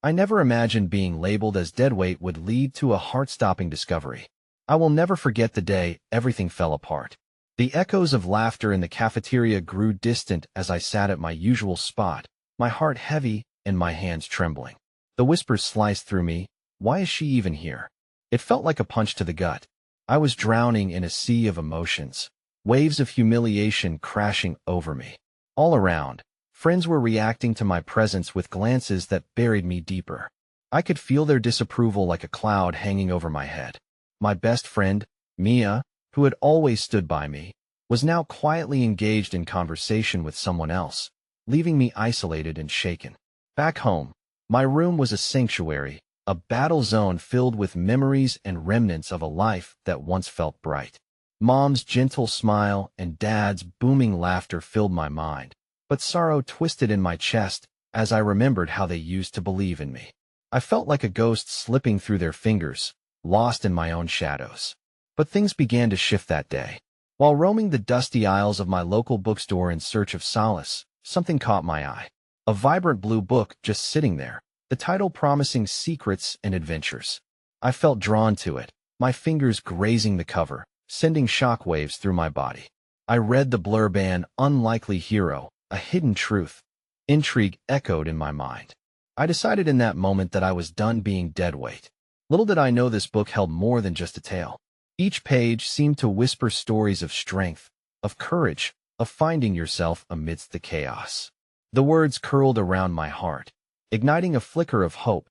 I never imagined being labeled as deadweight would lead to a heart-stopping discovery. I will never forget the day everything fell apart. The echoes of laughter in the cafeteria grew distant as I sat at my usual spot, my heart heavy and my hands trembling. The whispers sliced through me. Why is she even here? It felt like a punch to the gut. I was drowning in a sea of emotions, waves of humiliation crashing over me. All around, friends were reacting to my presence with glances that buried me deeper. I could feel their disapproval like a cloud hanging over my head. My best friend, Mia, who had always stood by me, was now quietly engaged in conversation with someone else, leaving me isolated and shaken. Back home, my room was a sanctuary, a battle zone filled with memories and remnants of a life that once felt bright. Mom's gentle smile and Dad's booming laughter filled my mind, but sorrow twisted in my chest as I remembered how they used to believe in me. I felt like a ghost slipping through their fingers, lost in my own shadows. But things began to shift that day. While roaming the dusty aisles of my local bookstore in search of solace, something caught my eye. A vibrant blue book just sitting there, the title promising secrets and adventures. I felt drawn to it, my fingers grazing the cover, sending shockwaves through my body. I read the blurb: an unlikely hero, a hidden truth. Intrigue echoed in my mind. I decided in that moment that I was done being deadweight. Little did I know this book held more than just a tale. Each page seemed to whisper stories of strength, of courage, of finding yourself amidst the chaos. The words curled around my heart, igniting a flicker of hope.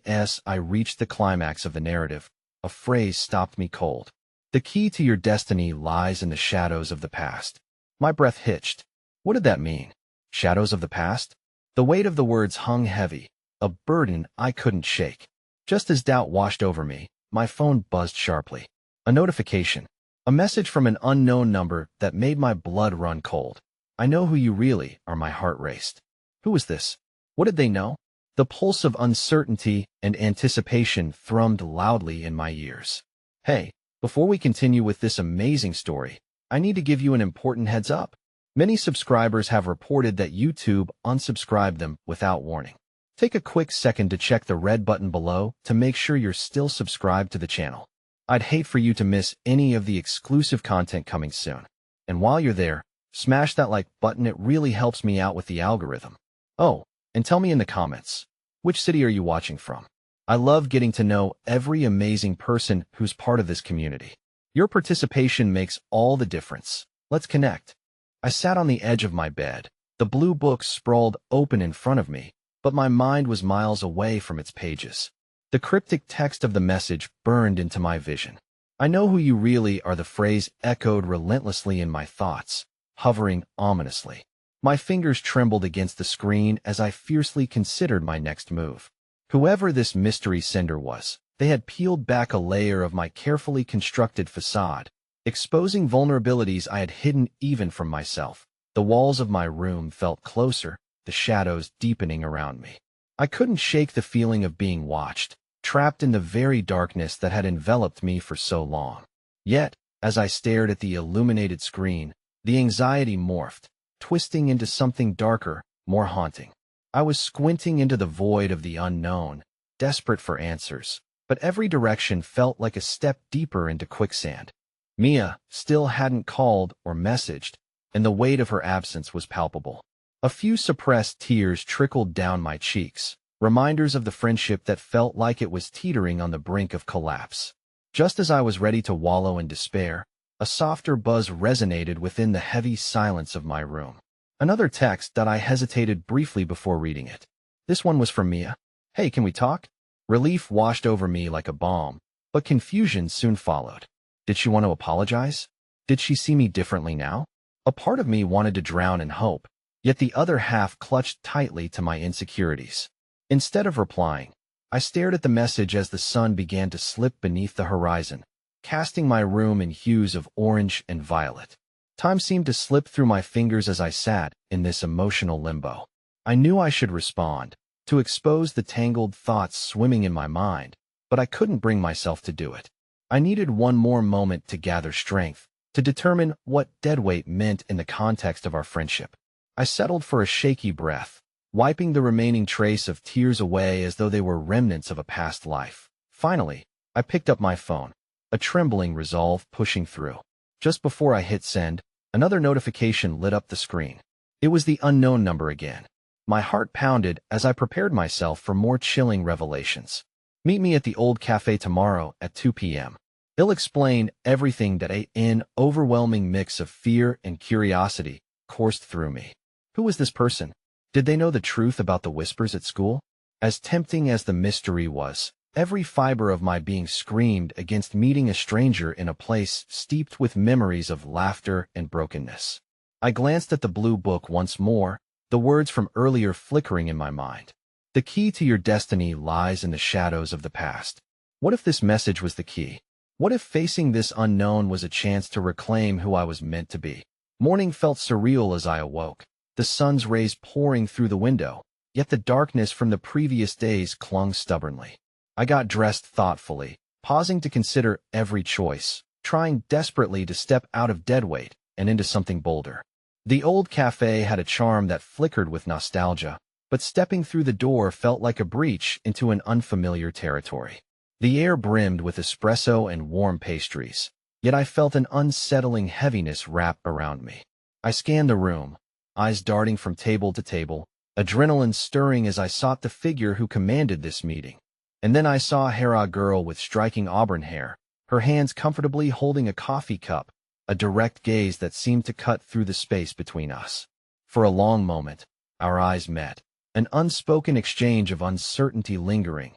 As I reached the climax of the narrative, a phrase stopped me cold. The key to your destiny lies in the shadows of the past. My breath hitched. What did that mean? Shadows of the past? The weight of the words hung heavy, a burden I couldn't shake. Just as doubt washed over me, my phone buzzed sharply. A notification. A message from an unknown number that made my blood run cold. I know who you really are. My heart raced. Who was this? What did they know? The pulse of uncertainty and anticipation thrummed loudly in my ears. Hey, before we continue with this amazing story, I need to give you an important heads up. Many subscribers have reported that YouTube unsubscribed them without warning. Take a quick second to check the red button below to make sure you're still subscribed to the channel. I'd hate for you to miss any of the exclusive content coming soon. And while you're there, smash that like button. It really helps me out with the algorithm. Oh, and tell me in the comments, which city are you watching from? I love getting to know every amazing person who's part of this community. Your participation makes all the difference. Let's connect. I sat on the edge of my bed, the blue book sprawled open in front of me, but my mind was miles away from its pages. The cryptic text of the message burned into my vision. I know who you really are. The phrase echoed relentlessly in my thoughts, hovering ominously. My fingers trembled against the screen as I fiercely considered my next move. Whoever this mystery sender was, they had peeled back a layer of my carefully constructed facade, exposing vulnerabilities I had hidden even from myself. The walls of my room felt closer, the shadows deepening around me. I couldn't shake the feeling of being watched, trapped in the very darkness that had enveloped me for so long. Yet, as I stared at the illuminated screen, the anxiety morphed, twisting into something darker, more haunting. I was squinting into the void of the unknown, desperate for answers, but every direction felt like a step deeper into quicksand. Mia still hadn't called or messaged, and the weight of her absence was palpable. A few suppressed tears trickled down my cheeks, reminders of the friendship that felt like it was teetering on the brink of collapse. Just as I was ready to wallow in despair, a softer buzz resonated within the heavy silence of my room. Another text that I hesitated briefly before reading it. This one was from Mia. Hey, can we talk? Relief washed over me like a balm, but confusion soon followed. Did she want to apologize? Did she see me differently now? A part of me wanted to drown in hope, yet the other half clutched tightly to my insecurities. Instead of replying, I stared at the message as the sun began to slip beneath the horizon, casting my room in hues of orange and violet. Time seemed to slip through my fingers as I sat in this emotional limbo. I knew I should respond, to expose the tangled thoughts swimming in my mind, but I couldn't bring myself to do it. I needed one more moment to gather strength, to determine what deadweight meant in the context of our friendship. I settled for a shaky breath, wiping the remaining trace of tears away as though they were remnants of a past life. Finally, I picked up my phone, a trembling resolve pushing through. Just before I hit send, another notification lit up the screen. It was the unknown number again. My heart pounded as I prepared myself for more chilling revelations. Meet me at the old cafe tomorrow at 2 p.m. He'll explain everything that an overwhelming mix of fear and curiosity coursed through me. Who was this person? Did they know the truth about the whispers at school? As tempting as the mystery was, every fiber of my being screamed against meeting a stranger in a place steeped with memories of laughter and brokenness. I glanced at the blue book once more, the words from earlier flickering in my mind. The key to your destiny lies in the shadows of the past. What if this message was the key? What if facing this unknown was a chance to reclaim who I was meant to be? Morning felt surreal as I awoke, the sun's rays pouring through the window, yet the darkness from the previous days clung stubbornly. I got dressed thoughtfully, pausing to consider every choice, trying desperately to step out of deadweight and into something bolder. The old cafe had a charm that flickered with nostalgia, but stepping through the door felt like a breach into an unfamiliar territory. The air brimmed with espresso and warm pastries, yet I felt an unsettling heaviness wrap around me. I scanned the room, eyes darting from table to table, adrenaline stirring as I sought the figure who commanded this meeting. And then I saw a girl with striking auburn hair, her hands comfortably holding a coffee cup, a direct gaze that seemed to cut through the space between us. For a long moment, our eyes met, an unspoken exchange of uncertainty lingering,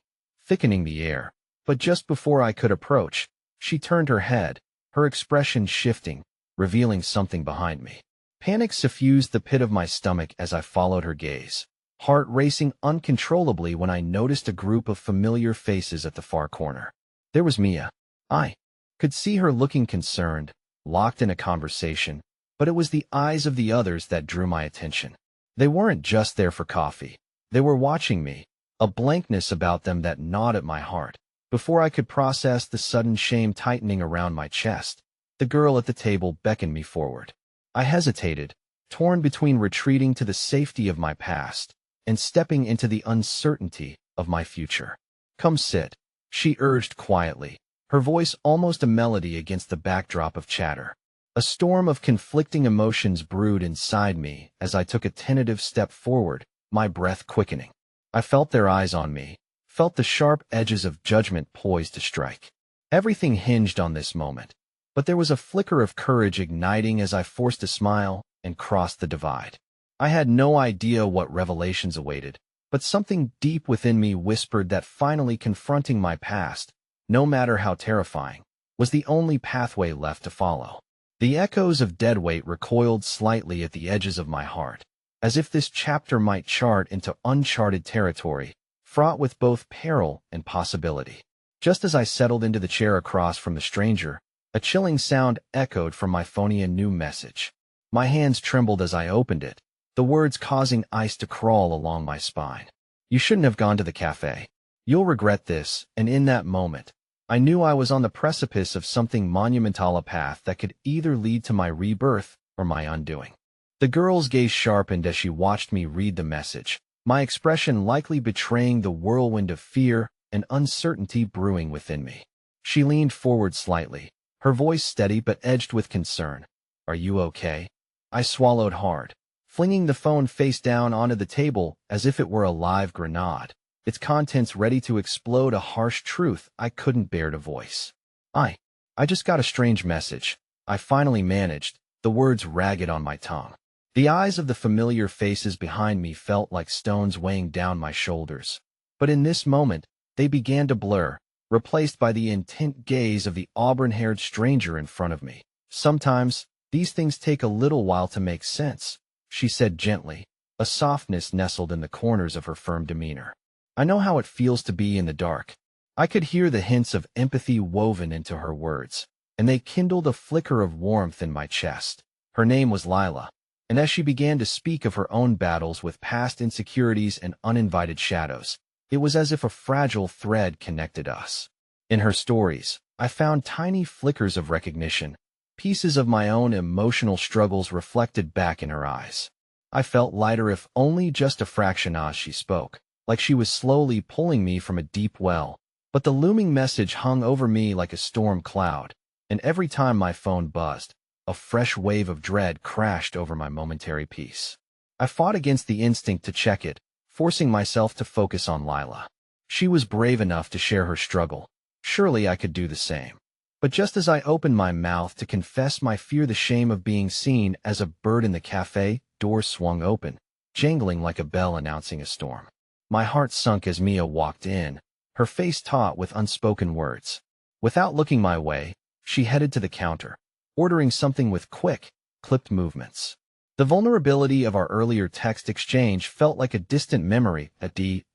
thickening the air. But just before I could approach, she turned her head, her expression shifting, revealing something behind me. Panic suffused the pit of my stomach as I followed her gaze, heart racing uncontrollably when I noticed a group of familiar faces at the far corner. There was Mia. I could see her looking concerned, locked in a conversation, but it was the eyes of the others that drew my attention. They weren't just there for coffee. They were watching me, a blankness about them that gnawed at my heart. Before I could process the sudden shame tightening around my chest, the girl at the table beckoned me forward. I hesitated, torn between retreating to the safety of my past and stepping into the uncertainty of my future. Come sit, she urged quietly, her voice almost a melody against the backdrop of chatter. A storm of conflicting emotions brewed inside me as I took a tentative step forward, my breath quickening. I felt their eyes on me, felt the sharp edges of judgment poised to strike. Everything hinged on this moment, but there was a flicker of courage igniting as I forced a smile and crossed the divide. I had no idea what revelations awaited, but something deep within me whispered that finally confronting my past, no matter how terrifying, was the only pathway left to follow. The echoes of deadweight recoiled slightly at the edges of my heart, as if this chapter might chart into uncharted territory, fraught with both peril and possibility. Just as I settled into the chair across from the stranger, a chilling sound echoed from my phony a new message. My hands trembled as I opened it, the words causing ice to crawl along my spine. You shouldn't have gone to the cafe. You'll regret this, and in that moment, I knew I was on the precipice of something monumental, a path that could either lead to my rebirth or my undoing. The girl's gaze sharpened as she watched me read the message, my expression likely betraying the whirlwind of fear and uncertainty brewing within me. She leaned forward slightly, her voice steady but edged with concern. Are you okay? I swallowed hard, flinging the phone face down onto the table as if it were a live grenade, its contents ready to explode a harsh truth I couldn't bear to voice. I just got a strange message. I finally managed, the words ragged on my tongue. The eyes of the familiar faces behind me felt like stones weighing down my shoulders. But in this moment, they began to blur, replaced by the intent gaze of the auburn-haired stranger in front of me. Sometimes, these things take a little while to make sense, she said gently, a softness nestled in the corners of her firm demeanor. I know how it feels to be in the dark. I could hear the hints of empathy woven into her words, and they kindled a flicker of warmth in my chest. Her name was Lila, and as she began to speak of her own battles with past insecurities and uninvited shadows, it was as if a fragile thread connected us. In her stories, I found tiny flickers of recognition, pieces of my own emotional struggles reflected back in her eyes. I felt lighter if only just a fraction as she spoke, like she was slowly pulling me from a deep well. But the looming message hung over me like a storm cloud, and every time my phone buzzed, a fresh wave of dread crashed over my momentary peace. I fought against the instinct to check it, forcing myself to focus on Lila. She was brave enough to share her struggle. Surely I could do the same. But just as I opened my mouth to confess my fear, the shame of being seen as a bird in the cafe, door swung open, jangling like a bell announcing a storm. My heart sunk as Mia walked in, her face taut with unspoken words. Without looking my way, she headed to the counter, ordering something with quick, clipped movements. The vulnerability of our earlier text exchange felt like a distant memory.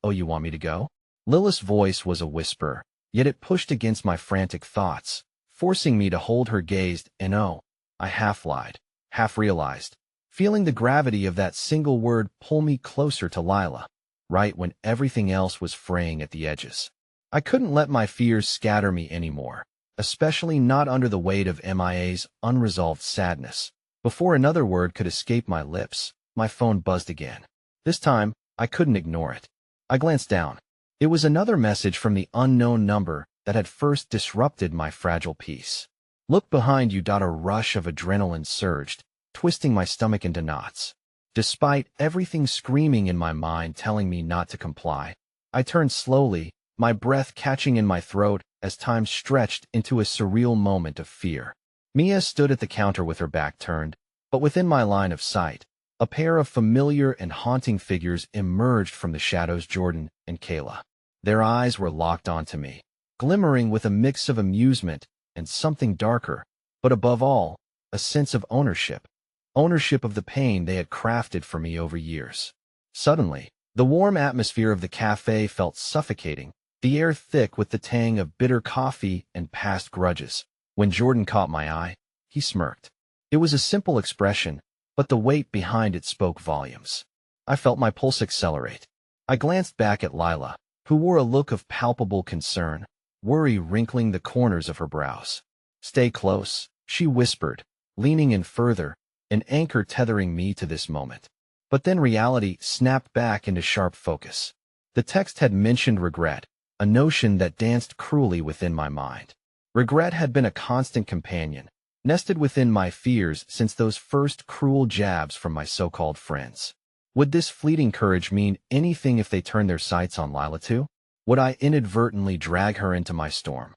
Oh, you want me to go? Lila's voice was a whisper, yet it pushed against my frantic thoughts, forcing me to hold her gaze, and I half lied, half realized, feeling the gravity of that single word pull me closer to Lila, right when everything else was fraying at the edges. I couldn't let my fears scatter me anymore, especially not under the weight of Mia's unresolved sadness. Before another word could escape my lips, my phone buzzed again. This time, I couldn't ignore it. I glanced down. It was another message from the unknown number that had first disrupted my fragile peace. Look behind you. A rush of adrenaline surged, twisting my stomach into knots. Despite everything screaming in my mind telling me not to comply, I turned slowly, my breath catching in my throat as time stretched into a surreal moment of fear. Mia stood at the counter with her back turned, but within my line of sight, a pair of familiar and haunting figures emerged from the shadows. Jordan and Kayla. Their eyes were locked onto me, glimmering with a mix of amusement and something darker, but above all, a sense of ownership. Ownership of the pain they had crafted for me over years. Suddenly, the warm atmosphere of the cafe felt suffocating, the air thick with the tang of bitter coffee and past grudges. When Jordan caught my eye, he smirked. It was a simple expression, but the weight behind it spoke volumes. I felt my pulse accelerate. I glanced back at Lila, who wore a look of palpable concern, worry wrinkling the corners of her brows. Stay close, she whispered, leaning in further, an anchor tethering me to this moment. But then reality snapped back into sharp focus. The text had mentioned regret, a notion that danced cruelly within my mind. Regret had been a constant companion, nested within my fears since those first cruel jabs from my so-called friends. Would this fleeting courage mean anything if they turned their sights on Lila too? Would I inadvertently drag her into my storm?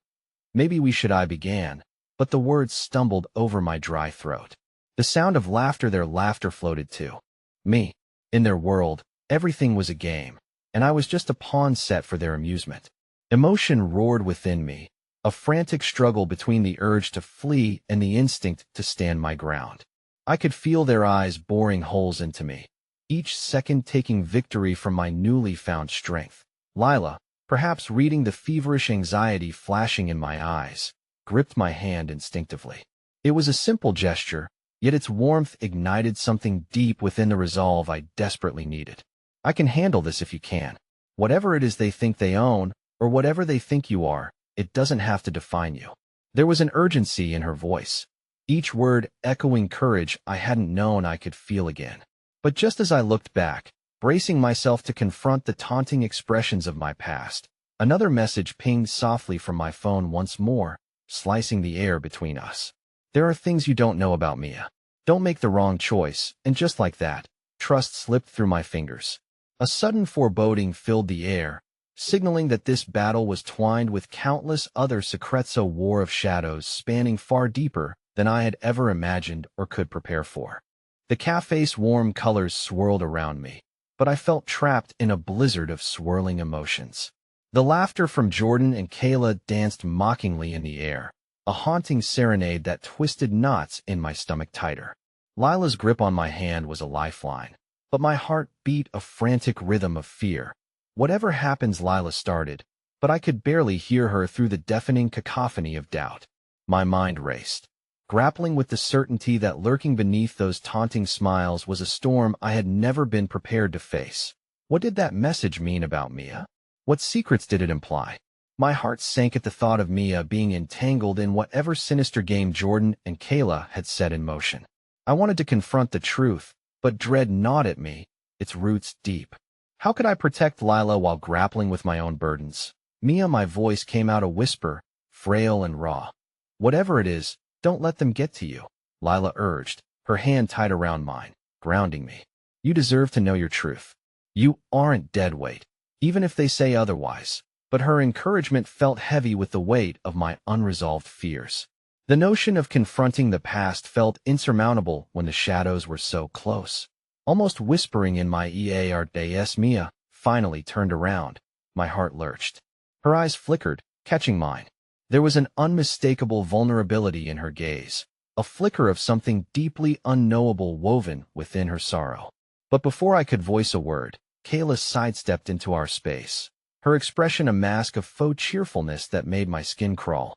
Maybe we should. I began, but the words stumbled over my dry throat. The sound of laughter, their laughter floated to me. In their world, everything was a game, and I was just a pawn set for their amusement. Emotion roared within me, a frantic struggle between the urge to flee and the instinct to stand my ground. I could feel their eyes boring holes into me, each second taking victory from my newly found strength. Lila, perhaps reading the feverish anxiety flashing in my eyes, gripped my hand instinctively. It was a simple gesture, yet its warmth ignited something deep within the resolve I desperately needed. I can handle this if you can. Whatever it is they think they own, or whatever they think you are, it doesn't have to define you. There was an urgency in her voice, each word echoing courage I hadn't known I could feel again. But just as I looked back, bracing myself to confront the taunting expressions of my past, another message pinged softly from my phone once more, slicing the air between us. There are things you don't know about Mia. Don't make the wrong choice, and just like that, trust slipped through my fingers. A sudden foreboding filled the air, signaling that this battle was twined with countless other secrets, a war of shadows spanning far deeper than I had ever imagined or could prepare for. The cafe's warm colors swirled around me, but I felt trapped in a blizzard of swirling emotions. The laughter from Jordan and Kayla danced mockingly in the air, a haunting serenade that twisted knots in my stomach tighter. Lila's grip on my hand was a lifeline, but my heart beat a frantic rhythm of fear. Whatever happens, Lila started, but I could barely hear her through the deafening cacophony of doubt. My mind raced, grappling with the certainty that lurking beneath those taunting smiles was a storm I had never been prepared to face. What did that message mean about Mia? What secrets did it imply? My heart sank at the thought of Mia being entangled in whatever sinister game Jordan and Kayla had set in motion. I wanted to confront the truth, But dread gnawed at me, its roots deep. How could I protect Lila while grappling with my own burdens? Mia, my voice came out a whisper, frail and raw. Whatever it is, don't let them get to you, Lila urged, her hand tight around mine, grounding me. You deserve to know your truth. You aren't dead weight, even if they say otherwise. But her encouragement felt heavy with the weight of my unresolved fears. The notion of confronting the past felt insurmountable when the shadows were so close. Almost whispering in my ears, Mia finally turned around. My heart lurched. Her eyes flickered, catching mine. There was an unmistakable vulnerability in her gaze, a flicker of something deeply unknowable woven within her sorrow. But before I could voice a word, Kayla sidestepped into our space, her expression a mask of faux cheerfulness that made my skin crawl.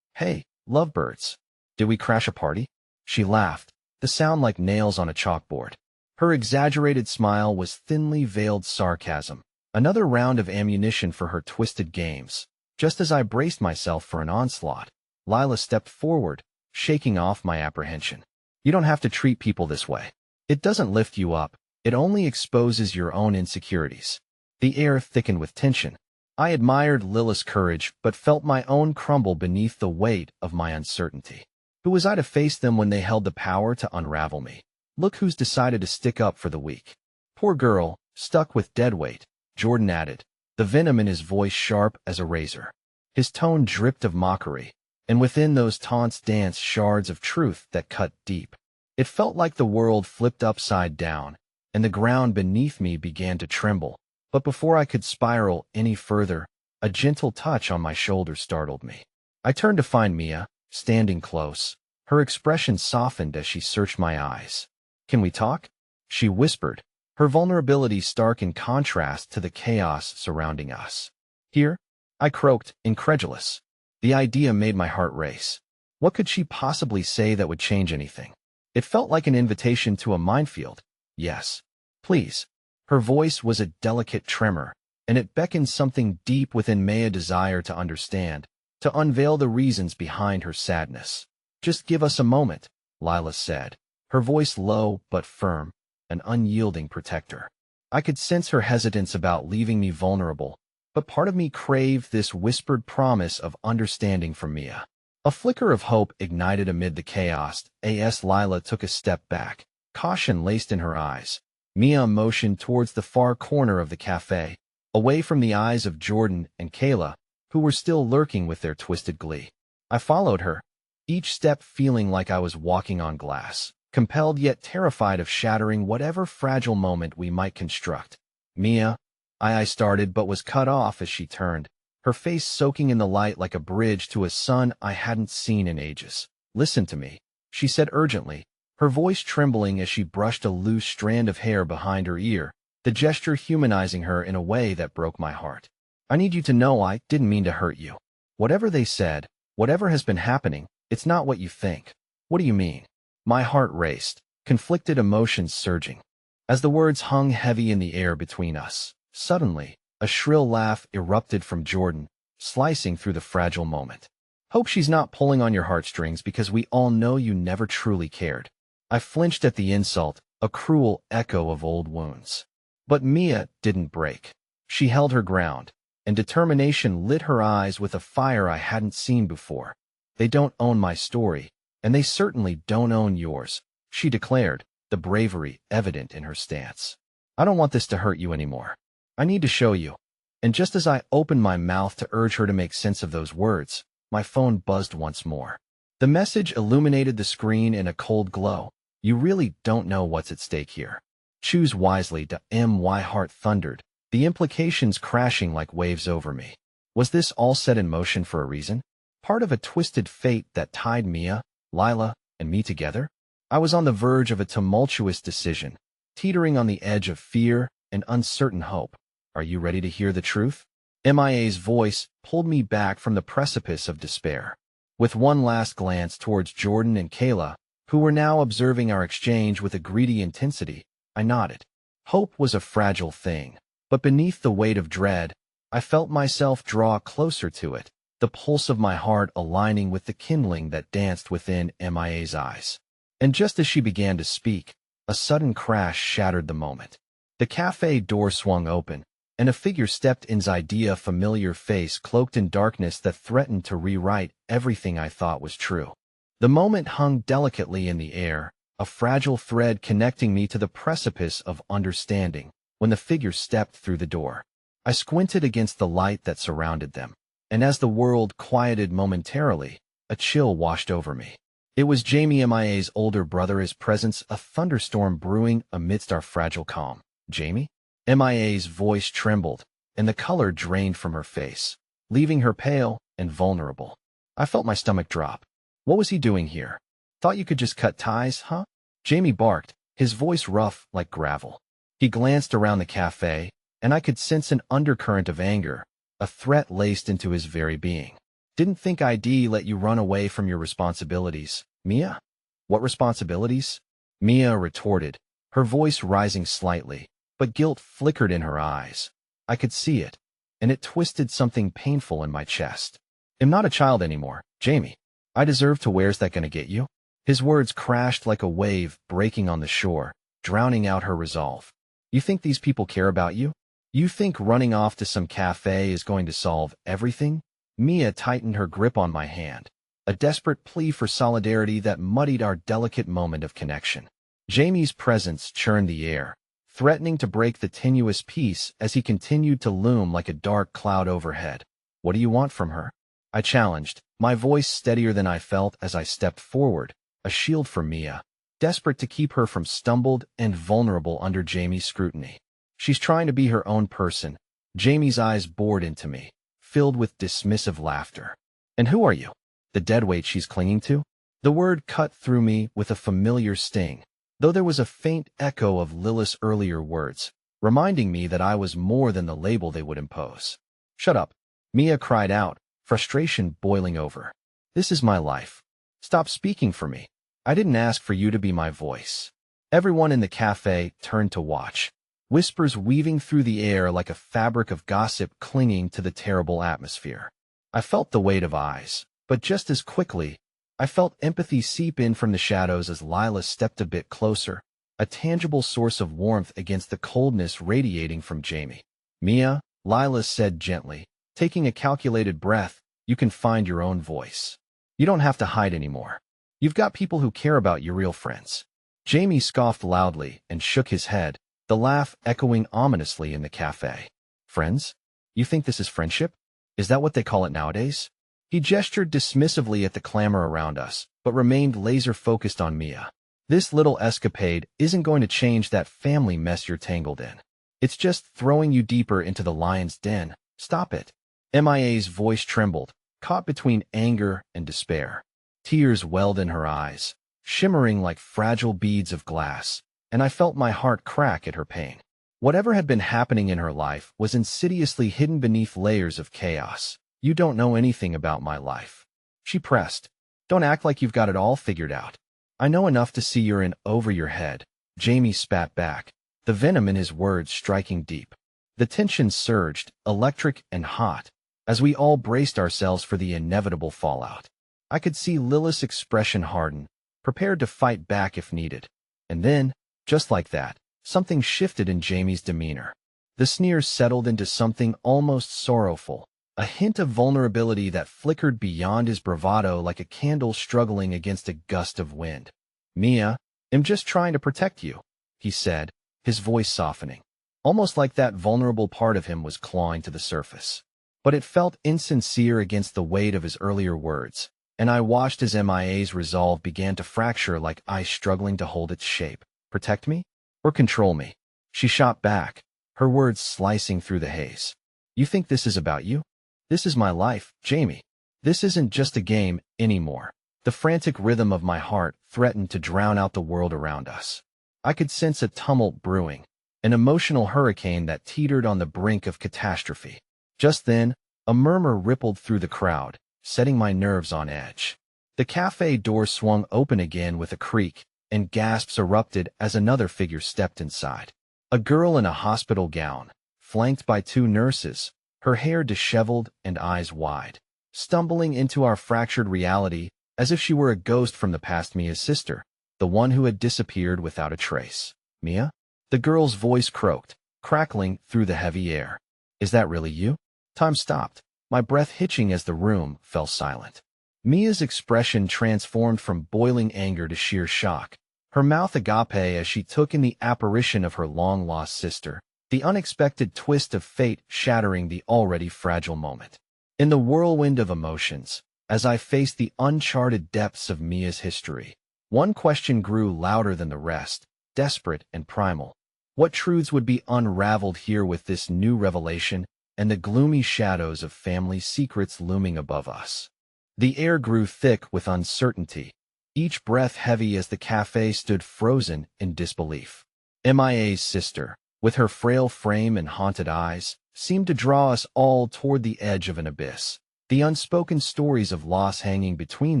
Hey, lovebirds. Did we crash a party? She laughed, the sound like nails on a chalkboard. Her exaggerated smile was thinly veiled sarcasm, another round of ammunition for her twisted games. Just as I braced myself for an onslaught, Lila stepped forward, shaking off my apprehension. You don't have to treat people this way. It doesn't lift you up, it only exposes your own insecurities. The air thickened with tension. I admired Lila's courage, but felt my own crumble beneath the weight of my uncertainty. Who was I to face them when they held the power to unravel me? Look who's decided to stick up for the weak. Poor girl, stuck with dead weight, Jordan added, the venom in his voice sharp as a razor. His tone dripped of mockery, and within those taunts danced shards of truth that cut deep. It felt like the world flipped upside down, and the ground beneath me began to tremble. But before I could spiral any further, a gentle touch on my shoulder startled me. I turned to find Mia, standing close. Her expression softened as she searched my eyes. Can we talk? She whispered, her vulnerability stark in contrast to the chaos surrounding us. Here? I croaked, incredulous. The idea made my heart race. What could she possibly say that would change anything? It felt like an invitation to a minefield. Yes. Please. Her voice was a delicate tremor, and it beckoned something deep within Maya desire to understand, to unveil the reasons behind her sadness. Just give us a moment, Lila said, her voice low but firm, an unyielding protector. I could sense her hesitance about leaving me vulnerable, but part of me craved this whispered promise of understanding from Mia. A flicker of hope ignited amid the chaos as Lila took a step back, caution laced in her eyes. Mia motioned towards the far corner of the cafe, away from the eyes of Jordan and Kayla, who were still lurking with their twisted glee. I followed her, each step feeling like I was walking on glass, compelled yet terrified of shattering whatever fragile moment we might construct. Mia, I started but was cut off as she turned, her face soaking in the light like a bridge to a sun I hadn't seen in ages. Listen to me, she said urgently, her voice trembling as she brushed a loose strand of hair behind her ear, the gesture humanizing her in a way that broke my heart. I need you to know I didn't mean to hurt you. Whatever they said, whatever has been happening, it's not what you think. What do you mean? My heart raced, conflicted emotions surging. As the words hung heavy in the air between us, suddenly, a shrill laugh erupted from Jordan, slicing through the fragile moment. Hope she's not pulling on your heartstrings because we all know you never truly cared. I flinched at the insult, a cruel echo of old wounds. But Mia didn't break. She held her ground, and determination lit her eyes with a fire I hadn't seen before. They don't own my story, and they certainly don't own yours, she declared, the bravery evident in her stance. I don't want this to hurt you anymore. I need to show you. And just as I opened my mouth to urge her to make sense of those words, my phone buzzed once more. The message illuminated the screen in a cold glow. You really don't know what's at stake here. Choose wisely. My heart thundered, the implications crashing like waves over me. Was this all set in motion for a reason? Part of a twisted fate that tied Mia, Lila, and me together? I was on the verge of a tumultuous decision, teetering on the edge of fear and uncertain hope. Are you ready to hear the truth? Mia's voice pulled me back from the precipice of despair. With one last glance towards Jordan and Kayla, who were now observing our exchange with a greedy intensity, I nodded. Hope was a fragile thing, but beneath the weight of dread, I felt myself draw closer to it, the pulse of my heart aligning with the kindling that danced within Mia's eyes. And just as she began to speak, A sudden crash shattered the moment. The cafe door swung open, and a figure stepped inside, a familiar face cloaked in darkness that threatened to rewrite everything I thought was true. The moment hung delicately in the air, a fragile thread connecting me to the precipice of understanding, when the figure stepped through the door. I squinted against the light that surrounded them, and as the world quieted momentarily, a chill washed over me. It was Jamie, MIA's older brother, his presence a thunderstorm brewing amidst our fragile calm. Jamie? MIA's voice trembled, and the color drained from her face, leaving her pale and vulnerable. I felt my stomach drop. What was he doing here? Thought you could just cut ties, huh? Jamie barked, his voice rough like gravel. He glanced around the cafe, and I could sense an undercurrent of anger, a threat laced into his very being. Didn't think I'd let you run away from your responsibilities, Mia? What responsibilities? Mia retorted, her voice rising slightly, but guilt flickered in her eyes. I could see it, and it twisted something painful in my chest. I'm not a child anymore, Jamie. I deserve to. Where's that gonna get you? His words crashed like a wave breaking on the shore, drowning out her resolve. You think these people care about you? You think running off to some cafe is going to solve everything? Mia tightened her grip on my hand, a desperate plea for solidarity that muddied our delicate moment of connection. Jamie's presence churned the air, threatening to break the tenuous peace as he continued to loom like a dark cloud overhead. What do you want from her? I challenged, my voice steadier than I felt as I stepped forward, a shield for Mia, desperate to keep her from stumbled and vulnerable under Jamie's scrutiny. She's trying to be her own person. Jamie's eyes bored into me, filled with dismissive laughter. And who are you? The deadweight she's clinging to? The word cut through me with a familiar sting, though there was a faint echo of Lilith's earlier words, reminding me that I was more than the label they would impose. Shut up, Mia cried out, frustration boiling over. This is my life. Stop speaking for me. I didn't ask for you to be my voice. Everyone in the cafe turned to watch, whispers weaving through the air like a fabric of gossip clinging to the terrible atmosphere. I felt the weight of eyes, but just as quickly, I felt empathy seep in from the shadows as Lila stepped a bit closer, a tangible source of warmth against the coldness radiating from Jamie. Mia, Lila said gently, taking a calculated breath, you can find your own voice. You don't have to hide anymore. You've got people who care about your real friends. Jamie scoffed loudly and shook his head, the laugh echoing ominously in the cafe. Friends? You think this is friendship? Is that what they call it nowadays? He gestured dismissively at the clamor around us, but remained laser-focused on Mia. This little escapade isn't going to change that family mess you're tangled in. It's just throwing you deeper into the lion's den. Stop it. MIA's voice trembled, caught between anger and despair. Tears welled in her eyes, shimmering like fragile beads of glass, and I felt my heart crack at her pain. Whatever had been happening in her life was insidiously hidden beneath layers of chaos. You don't know anything about my life. She pressed. Don't act like you've got it all figured out. I know enough to see you're in over your head. Jamie spat back, the venom in his words striking deep. The tension surged, electric and hot, as we all braced ourselves for the inevitable fallout. I could see Lilith's expression harden, prepared to fight back if needed. And then, just like that, something shifted in Jamie's demeanor. The sneers settled into something almost sorrowful, a hint of vulnerability that flickered beyond his bravado like a candle struggling against a gust of wind. Mia, I'm just trying to protect you, he said, his voice softening, almost like that vulnerable part of him was clawing to the surface. But it felt insincere against the weight of his earlier words, and I watched as MIA's resolve began to fracture like ice struggling to hold its shape. Protect me? Or control me? She shot back, her words slicing through the haze. You think this is about you? This is my life, Jamie. This isn't just a game anymore. The frantic rhythm of my heart threatened to drown out the world around us. I could sense a tumult brewing, an emotional hurricane that teetered on the brink of catastrophe. Just then, a murmur rippled through the crowd, setting my nerves on edge. The cafe door swung open again with a creak, and gasps erupted as another figure stepped inside. A girl in a hospital gown, flanked by two nurses, her hair disheveled and eyes wide, stumbling into our fractured reality as if she were a ghost from the past. Mia's sister, the one who had disappeared without a trace. Mia? The girl's voice croaked, crackling through the heavy air. Is that really you? Time stopped, my breath hitching as the room fell silent. Mia's expression transformed from boiling anger to sheer shock, her mouth agape as she took in the apparition of her long-lost sister, the unexpected twist of fate shattering the already fragile moment. In the whirlwind of emotions, as I faced the uncharted depths of Mia's history, one question grew louder than the rest, desperate and primal. What truths would be unraveled here with this new revelation and the gloomy shadows of family secrets looming above us? The air grew thick with uncertainty, each breath heavy as the cafe stood frozen in disbelief. MIA's sister, with her frail frame and haunted eyes, seemed to draw us all toward the edge of an abyss, the unspoken stories of loss hanging between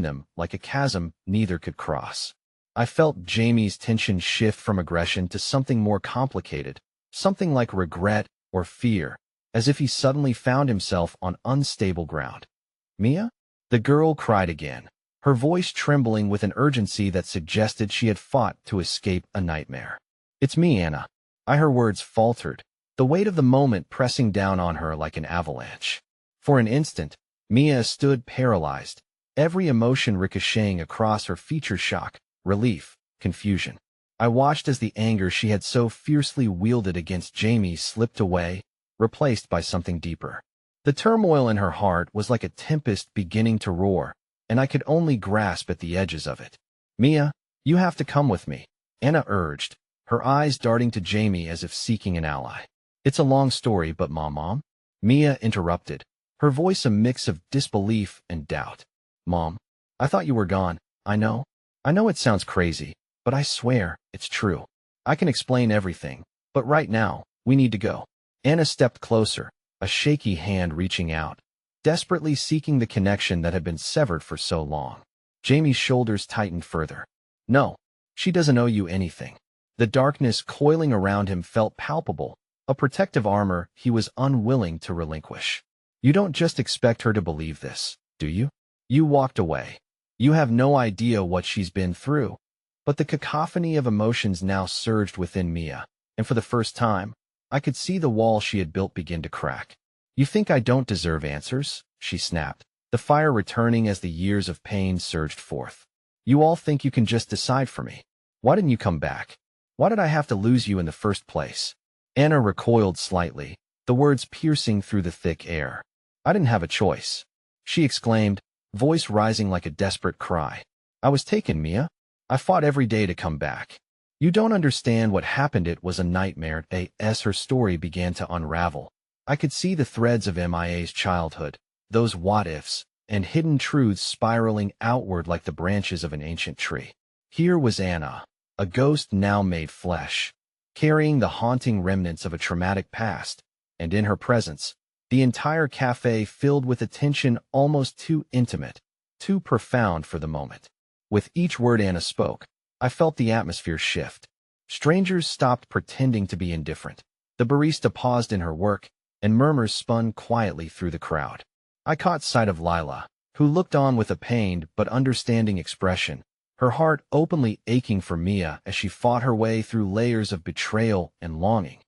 them like a chasm neither could cross. I felt Jamie's tension shift from aggression to something more complicated, something like regret or fear, as if he suddenly found himself on unstable ground. Mia? The girl cried again, her voice trembling with an urgency that suggested she had fought to escape a nightmare. It's me, Anna. Her words faltered, the weight of the moment pressing down on her like an avalanche. For an instant, Mia stood paralyzed, every emotion ricocheting across her features: shock, relief, confusion. I watched as the anger she had so fiercely wielded against Jamie slipped away, replaced by something deeper. The turmoil in her heart was like a tempest beginning to roar, and I could only grasp at the edges of it. Mia, you have to come with me, Anna urged, her eyes darting to Jamie as if seeking an ally. It's a long story, but Mom? Mia interrupted, her voice a mix of disbelief and doubt. Mom, I thought you were gone. I know it sounds crazy, but I swear, it's true. I can explain everything, but right now, we need to go. Anna stepped closer, a shaky hand reaching out, desperately seeking the connection that had been severed for so long. Jamie's shoulders tightened further. No, she doesn't owe you anything. The darkness coiling around him felt palpable, a protective armor he was unwilling to relinquish. You don't just expect her to believe this, do you? You walked away. You have no idea what she's been through. But the cacophony of emotions now surged within Mia, and for the first time, I could see the wall she had built begin to crack. You think I don't deserve answers? She snapped, the fire returning as the years of pain surged forth. You all think you can just decide for me. Why didn't you come back? Why did I have to lose you in the first place? Anna recoiled slightly, the words piercing through the thick air. I didn't have a choice, she exclaimed, voice rising like a desperate cry. I was taken, Mia. I fought every day to come back. You don't understand what happened. It was a nightmare. As her story began to unravel, I could see the threads of Mia's childhood, those what-ifs, and hidden truths spiraling outward like the branches of an ancient tree. Here was Anna, a ghost now made flesh, carrying the haunting remnants of a traumatic past, and in her presence, the entire cafe filled with a tension almost too intimate, too profound for the moment. With each word Anna spoke, I felt the atmosphere shift. Strangers stopped pretending to be indifferent. The barista paused in her work, and murmurs spun quietly through the crowd. I caught sight of Lila, who looked on with a pained but understanding expression, her heart openly aching for Mia as she fought her way through layers of betrayal and longing.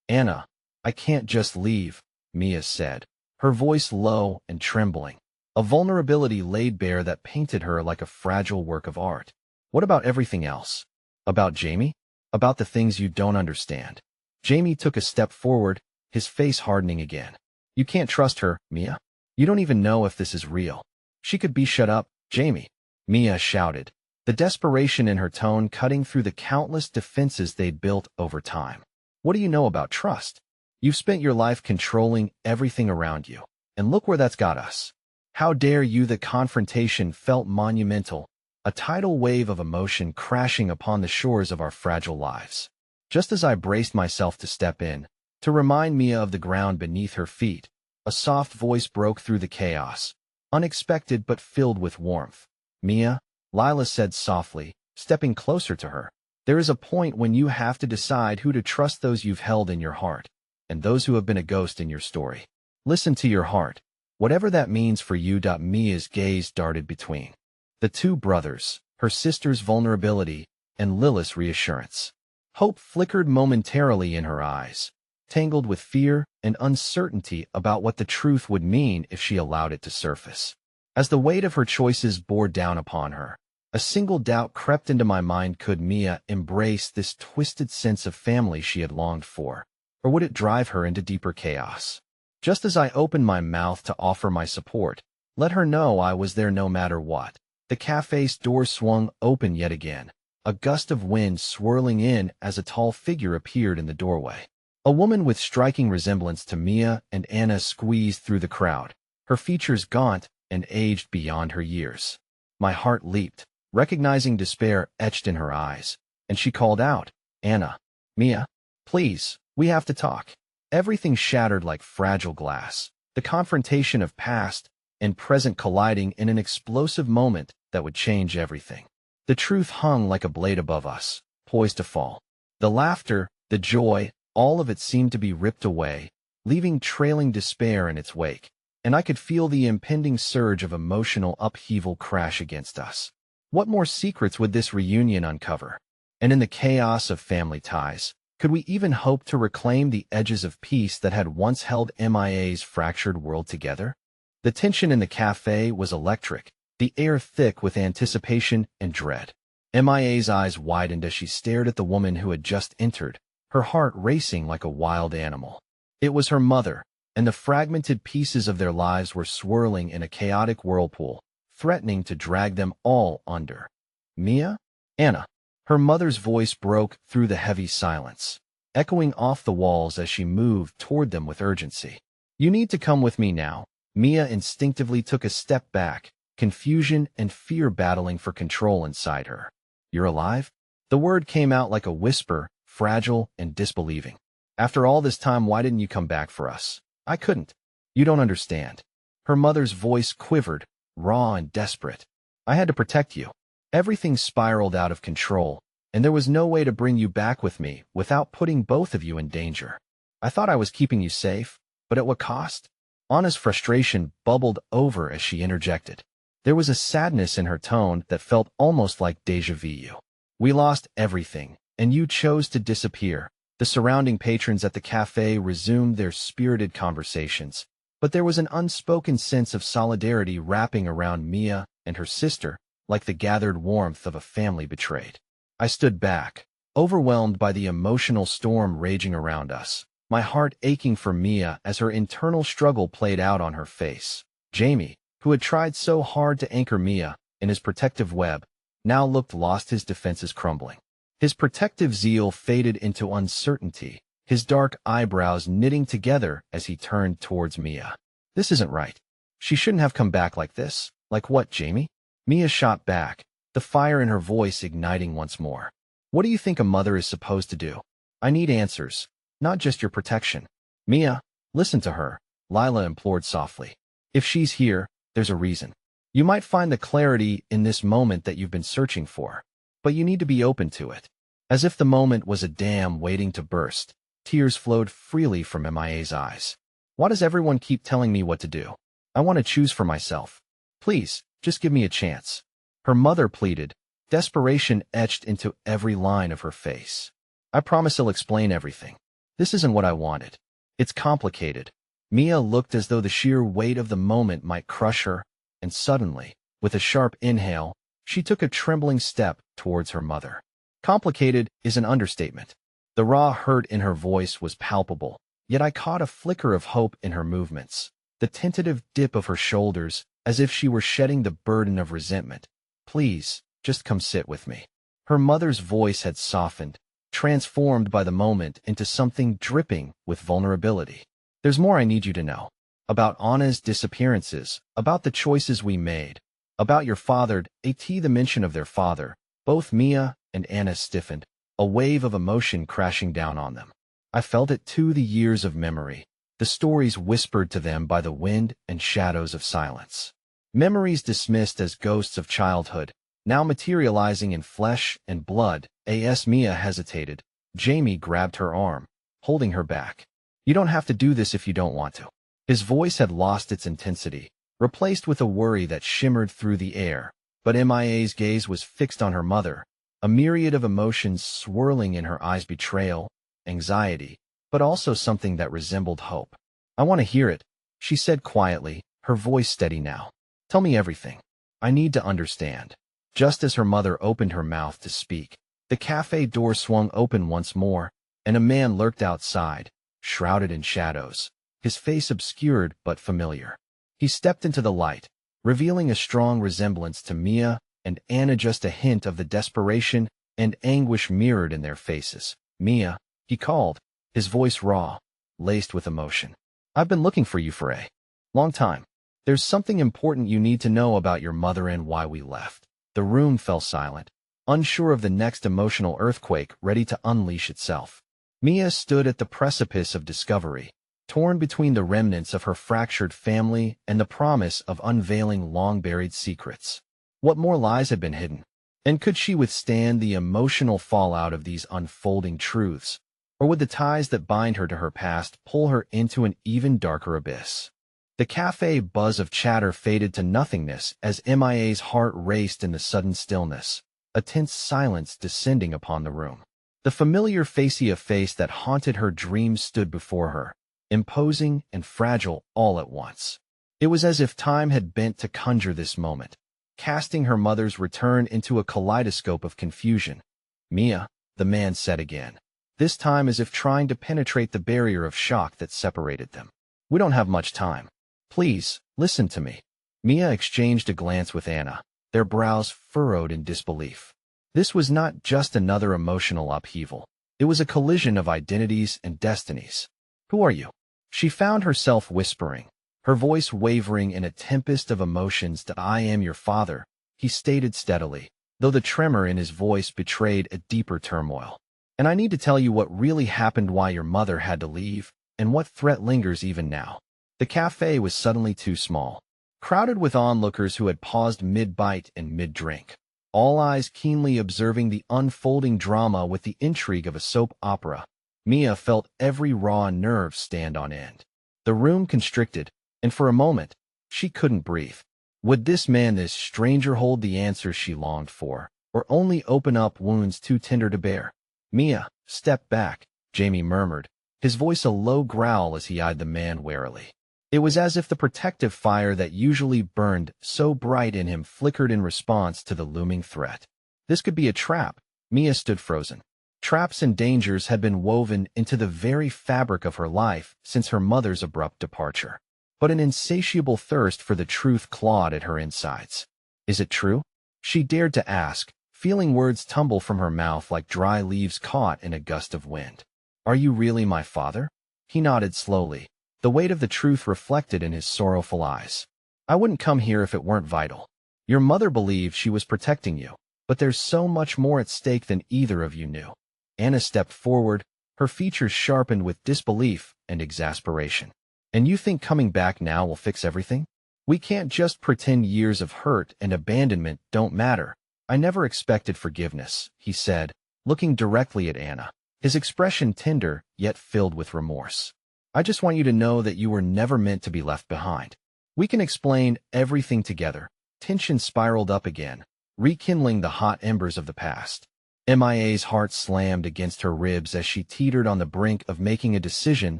Anna, I can't just leave, Mia said, her voice low and trembling, a vulnerability laid bare that painted her like a fragile work of art. What about everything else? About Jamie? About the things you don't understand? Jamie took a step forward, his face hardening again. You can't trust her, Mia. You don't even know if this is real. She could be shut up, Jamie, Mia shouted, the desperation in her tone cutting through the countless defenses they'd built over time. What do you know about trust? You've spent your life controlling everything around you, and look where that's got us. How dare you? The confrontation felt monumental, a tidal wave of emotion crashing upon the shores of our fragile lives. Just as I braced myself to step in, to remind Mia of the ground beneath her feet, a soft voice broke through the chaos, unexpected but filled with warmth. Mia, Lila said softly, stepping closer to her, there is a point when you have to decide who to trust, those you've held in your heart, and those who have been a ghost in your story. Listen to your heart, whatever that means for you. Mia's gaze darted between the two brothers, her sister's vulnerability and Lilith's reassurance. Hope flickered momentarily in her eyes, tangled with fear and uncertainty about what the truth would mean if she allowed it to surface. As the weight of her choices bore down upon her, a single doubt crept into my mind: could Mia embrace this twisted sense of family she had longed for, or would it drive her into deeper chaos? Just as I opened my mouth to offer my support, let her know I was there no matter what, the cafe's door swung open yet again, a gust of wind swirling in as a tall figure appeared in the doorway. A woman with striking resemblance to Mia and Anna squeezed through the crowd, her features gaunt and aged beyond her years. My heart leaped, recognizing despair etched in her eyes, and she called out, "Anna, Mia, please, we have to talk." Everything shattered like fragile glass, the confrontation of past and present colliding in an explosive moment that would change everything. The truth hung like a blade above us, poised to fall. The laughter, the joy, all of it seemed to be ripped away, leaving trailing despair in its wake, and I could feel the impending surge of emotional upheaval crash against us. What more secrets would this reunion uncover? And in the chaos of family ties, could we even hope to reclaim the edges of peace that had once held Mia's fractured world together? The tension in the cafe was electric, the air thick with anticipation and dread. Mia's eyes widened as she stared at the woman who had just entered, her heart racing like a wild animal. It was her mother, and the fragmented pieces of their lives were swirling in a chaotic whirlpool, threatening to drag them all under. "Mia? Anna." Her mother's voice broke through the heavy silence, echoing off the walls as she moved toward them with urgency. "You need to come with me now." Mia instinctively took a step back, confusion and fear battling for control inside her. "You're alive?" The word came out like a whisper, fragile and disbelieving. "After all this time, why didn't you come back for us?" "I couldn't. You don't understand." Her mother's voice quivered, raw and desperate. "I had to protect you. Everything spiraled out of control, and there was no way to bring you back with me without putting both of you in danger. I thought I was keeping you safe, but at what cost?" Anna's frustration bubbled over as she interjected. There was a sadness in her tone that felt almost like déjà vu. "We lost everything, and you chose to disappear." The surrounding patrons at the cafe resumed their spirited conversations, but there was an unspoken sense of solidarity wrapping around Mia and her sister, like the gathered warmth of a family betrayed. I stood back, overwhelmed by the emotional storm raging around us, my heart aching for Mia as her internal struggle played out on her face. Jamie, who had tried so hard to anchor Mia in his protective web, now looked lost, his defenses crumbling. His protective zeal faded into uncertainty, his dark eyebrows knitting together as he turned towards Mia. "This isn't right. She shouldn't have come back like this." "Like what, Jamie?" Mia shot back, the fire in her voice igniting once more. "What do you think a mother is supposed to do? I need answers, not just your protection." "Mia, listen to her," Lila implored softly. "If she's here, there's a reason. You might find the clarity in this moment that you've been searching for, but you need to be open to it." As if the moment was a dam waiting to burst, tears flowed freely from Mia's eyes. "Why does everyone keep telling me what to do? I want to choose for myself. Please, just give me a chance." Her mother pleaded, desperation etched into every line of her face. "I promise I'll explain everything. This isn't what I wanted. It's complicated." Mia looked as though the sheer weight of the moment might crush her, and suddenly, with a sharp inhale, she took a trembling step towards her mother. Complicated is an understatement. The raw hurt in her voice was palpable, yet I caught a flicker of hope in her movements, the tentative dip of her shoulders, as if she were shedding the burden of resentment. "Please, just come sit with me." Her mother's voice had softened, transformed by the moment into something dripping with vulnerability. "There's more I need you to know. About Anna's disappearances, about the choices we made, about your father." The mention of their father, both Mia and Anna stiffened, a wave of emotion crashing down on them. I felt it too, the years of memory, the stories whispered to them by the wind and shadows of silence. Memories dismissed as ghosts of childhood, now materializing in flesh and blood. Mia hesitated. Jamie grabbed her arm, holding her back. "You don't have to do this if you don't want to." His voice had lost its intensity, replaced with a worry that shimmered through the air, but Mia's gaze was fixed on her mother, a myriad of emotions swirling in her eyes: betrayal, anxiety, but also something that resembled hope. "I want to hear it," she said quietly, her voice steady now. "Tell me everything. I need to understand." Just as her mother opened her mouth to speak, the cafe door swung open once more, and a man lurked outside, shrouded in shadows, his face obscured but familiar. He stepped into the light, revealing a strong resemblance to Mia and Anna, just a hint of the desperation and anguish mirrored in their faces. "Mia," he called, his voice raw, laced with emotion. "I've been looking for you for a long time. There's something important you need to know about your mother and why we left." The room fell silent, unsure of the next emotional earthquake ready to unleash itself. Mia stood at the precipice of discovery, torn between the remnants of her fractured family and the promise of unveiling long-buried secrets. What more lies had been hidden? And could she withstand the emotional fallout of these unfolding truths? Or would the ties that bind her to her past pull her into an even darker abyss? The cafe buzz of chatter faded to nothingness as Mia's heart raced in the sudden stillness, a tense silence descending upon the room. The familiar facia face that haunted her dreams stood before her, imposing and fragile all at once. It was as if time had bent to conjure this moment, casting her mother's return into a kaleidoscope of confusion. "Mia," the man said again, this time as if trying to penetrate the barrier of shock that separated them. "We don't have much time. Please, listen to me." Mia exchanged a glance with Anna, their brows furrowed in disbelief. This was not just another emotional upheaval. It was a collision of identities and destinies. "Who are you?" she found herself whispering, her voice wavering in a tempest of emotions. "I am your father," he stated steadily, though the tremor in his voice betrayed a deeper turmoil. "And I need to tell you what really happened, why your mother had to leave, and what threat lingers even now." The cafe was suddenly too small, crowded with onlookers who had paused mid-bite and mid-drink, all eyes keenly observing the unfolding drama with the intrigue of a soap opera. Mia felt every raw nerve stand on end. The room constricted, and for a moment, she couldn't breathe. Would this man, this stranger, hold the answers she longed for, or only open up wounds too tender to bear? "Mia, step back," Jamie murmured, his voice a low growl as he eyed the man warily. It was as if the protective fire that usually burned so bright in him flickered in response to the looming threat. This could be a trap. Mia stood frozen. Traps and dangers had been woven into the very fabric of her life since her mother's abrupt departure. But an insatiable thirst for the truth clawed at her insides. "Is it true?" she dared to ask, feeling words tumble from her mouth like dry leaves caught in a gust of wind. "Are you really my father?" He nodded slowly, the weight of the truth reflected in his sorrowful eyes. "I wouldn't come here if it weren't vital. Your mother believed she was protecting you, but there's so much more at stake than either of you knew." Anna stepped forward, her features sharpened with disbelief and exasperation. "And you think coming back now will fix everything? We can't just pretend years of hurt and abandonment don't matter." "I never expected forgiveness," he said, looking directly at Anna, his expression tender yet filled with remorse. "I just want you to know that you were never meant to be left behind. We can explain everything together." Tension spiraled up again, rekindling the hot embers of the past. Mia's heart slammed against her ribs as she teetered on the brink of making a decision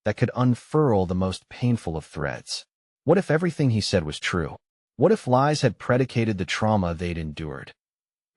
that could unfurl the most painful of threads. What if everything he said was true? What if lies had predicated the trauma they'd endured?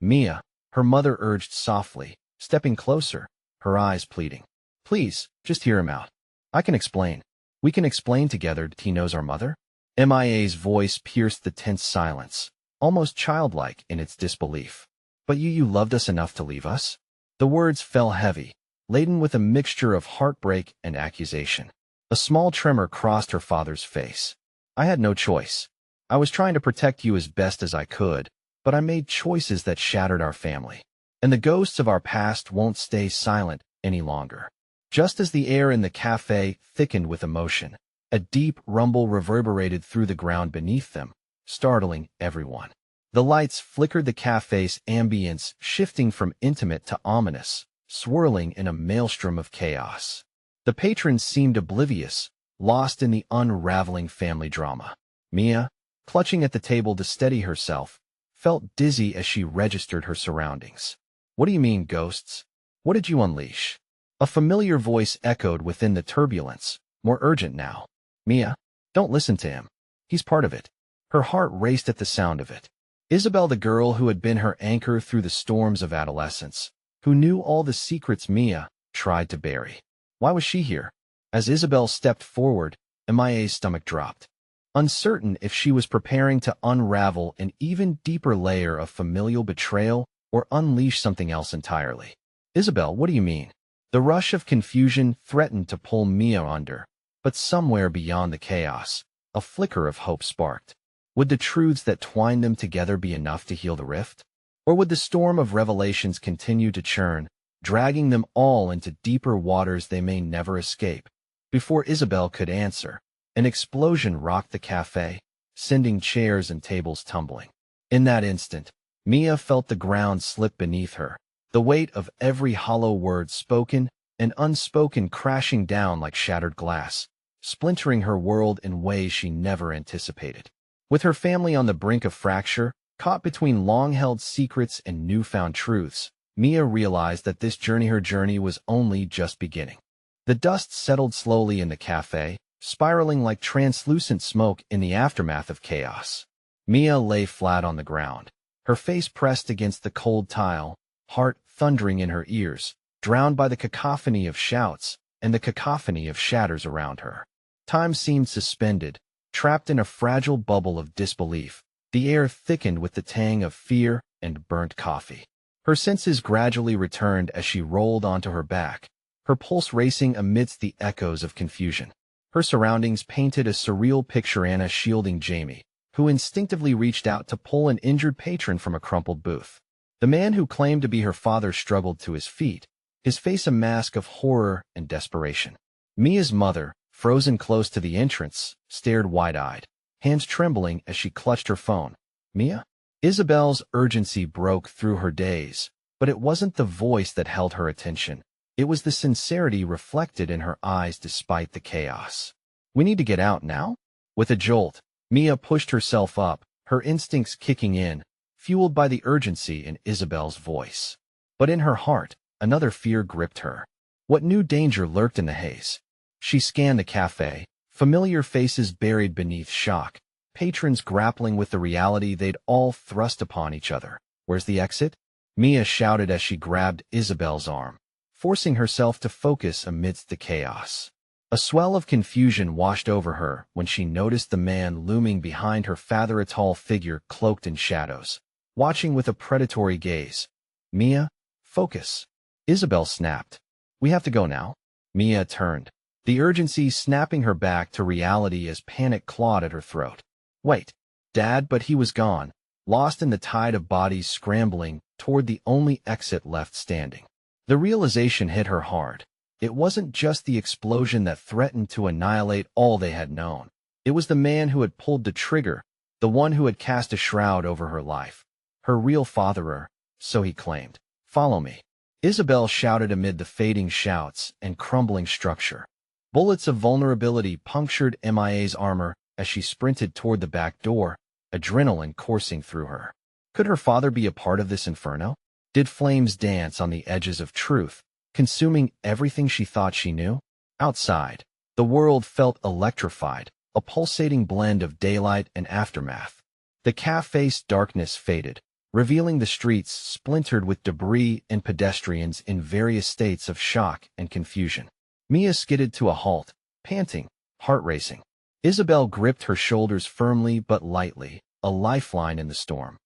"Mia," her mother urged softly, stepping closer, her eyes pleading. "Please, just hear him out. I can explain. We can explain together. He knows our mother." Mia's voice pierced the tense silence, almost childlike in its disbelief. "But you loved us enough to leave us?" The words fell heavy, laden with a mixture of heartbreak and accusation. A small tremor crossed her father's face. "I had no choice. I was trying to protect you as best as I could, but I made choices that shattered our family. And the ghosts of our past won't stay silent any longer." Just as the air in the cafe thickened with emotion, a deep rumble reverberated through the ground beneath them, startling everyone. The lights flickered, the cafe's ambience shifting from intimate to ominous, swirling in a maelstrom of chaos. The patrons seemed oblivious, lost in the unraveling family drama. Mia, clutching at the table to steady herself, felt dizzy as she registered her surroundings. What do you mean, ghosts? What did you unleash? A familiar voice echoed within the turbulence, more urgent now. Mia, don't listen to him. He's part of it. Her heart raced at the sound of it. Isabel, the girl who had been her anchor through the storms of adolescence, who knew all the secrets Mia tried to bury. Why was she here? As Isabel stepped forward, Mia's stomach dropped. Uncertain if she was preparing to unravel an even deeper layer of familial betrayal or unleash something else entirely. Isabel, what do you mean? The rush of confusion threatened to pull Mia under, but somewhere beyond the chaos, a flicker of hope sparked. Would the truths that twined them together be enough to heal the rift? Or would the storm of revelations continue to churn, dragging them all into deeper waters they may never escape? Before Isabel could answer, an explosion rocked the cafe, sending chairs and tables tumbling. In that instant, Mia felt the ground slip beneath her, the weight of every hollow word spoken and unspoken crashing down like shattered glass, splintering her world in ways she never anticipated. With her family on the brink of fracture, caught between long-held secrets and newfound truths, Mia realized that her journey was only just beginning. The dust settled slowly in the cafe, spiraling like translucent smoke in the aftermath of chaos. Mia lay flat on the ground, her face pressed against the cold tile, heart thundering in her ears, drowned by the cacophony of shouts and the cacophony of shatters around her. Time seemed suspended, trapped in a fragile bubble of disbelief. The air thickened with the tang of fear and burnt coffee. Her senses gradually returned as she rolled onto her back, her pulse racing amidst the echoes of confusion. Her surroundings painted a surreal picture: Anna shielding Jamie, who instinctively reached out to pull an injured patron from a crumpled booth. The man who claimed to be her father struggled to his feet, his face a mask of horror and desperation. Mia's mother, frozen close to the entrance, stared wide-eyed, hands trembling as she clutched her phone. Mia? Isabel's urgency broke through her daze, but it wasn't the voice that held her attention. It was the sincerity reflected in her eyes despite the chaos. We need to get out now? With a jolt, Mia pushed herself up, her instincts kicking in, fueled by the urgency in Isabel's voice. But in her heart, another fear gripped her. What new danger lurked in the haze? She scanned the cafe, familiar faces buried beneath shock, patrons grappling with the reality they'd all thrust upon each other. Where's the exit? Mia shouted as she grabbed Isabel's arm, forcing herself to focus amidst the chaos. A swell of confusion washed over her when she noticed the man looming behind her, a tall figure cloaked in shadows, watching with a predatory gaze. Mia, focus. Isabel snapped. We have to go now. Mia turned, the urgency snapping her back to reality as panic clawed at her throat. Wait, Dad, but he was gone, lost in the tide of bodies scrambling toward the only exit left standing. The realization hit her hard. It wasn't just the explosion that threatened to annihilate all they had known. It was the man who had pulled the trigger, the one who had cast a shroud over her life. Her real fatherer, so he claimed. Follow me. Isabel shouted amid the fading shouts and crumbling structure. Bullets of vulnerability punctured Mia's armor as she sprinted toward the back door, adrenaline coursing through her. Could her father be a part of this inferno? Did flames dance on the edges of truth, consuming everything she thought she knew? Outside, the world felt electrified, a pulsating blend of daylight and aftermath. The cafe's darkness faded, revealing the streets splintered with debris and pedestrians in various states of shock and confusion. Mia skidded to a halt, panting, heart racing. Isabel gripped her shoulders firmly but lightly, a lifeline in the storm.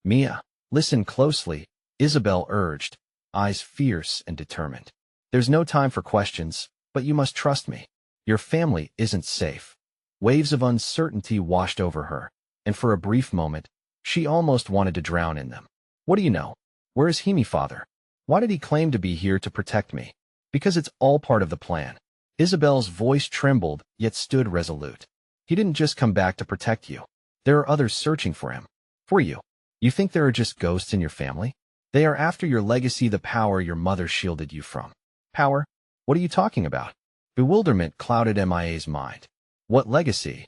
Mia, listen closely, Isabel urged, eyes fierce and determined. There's no time for questions, but you must trust me. Your family isn't safe. Waves of uncertainty washed over her, and for a brief moment, she almost wanted to drown in them. What do you know? Where is he, me father? Why did he claim to be here to protect me? Because it's all part of the plan. Isabel's voice trembled, yet stood resolute. He didn't just come back to protect you. There are others searching for him. For you. You think there are just ghosts in your family? They are after your legacy, the power your mother shielded you from. Power? What are you talking about? Bewilderment clouded Mia's mind. What legacy?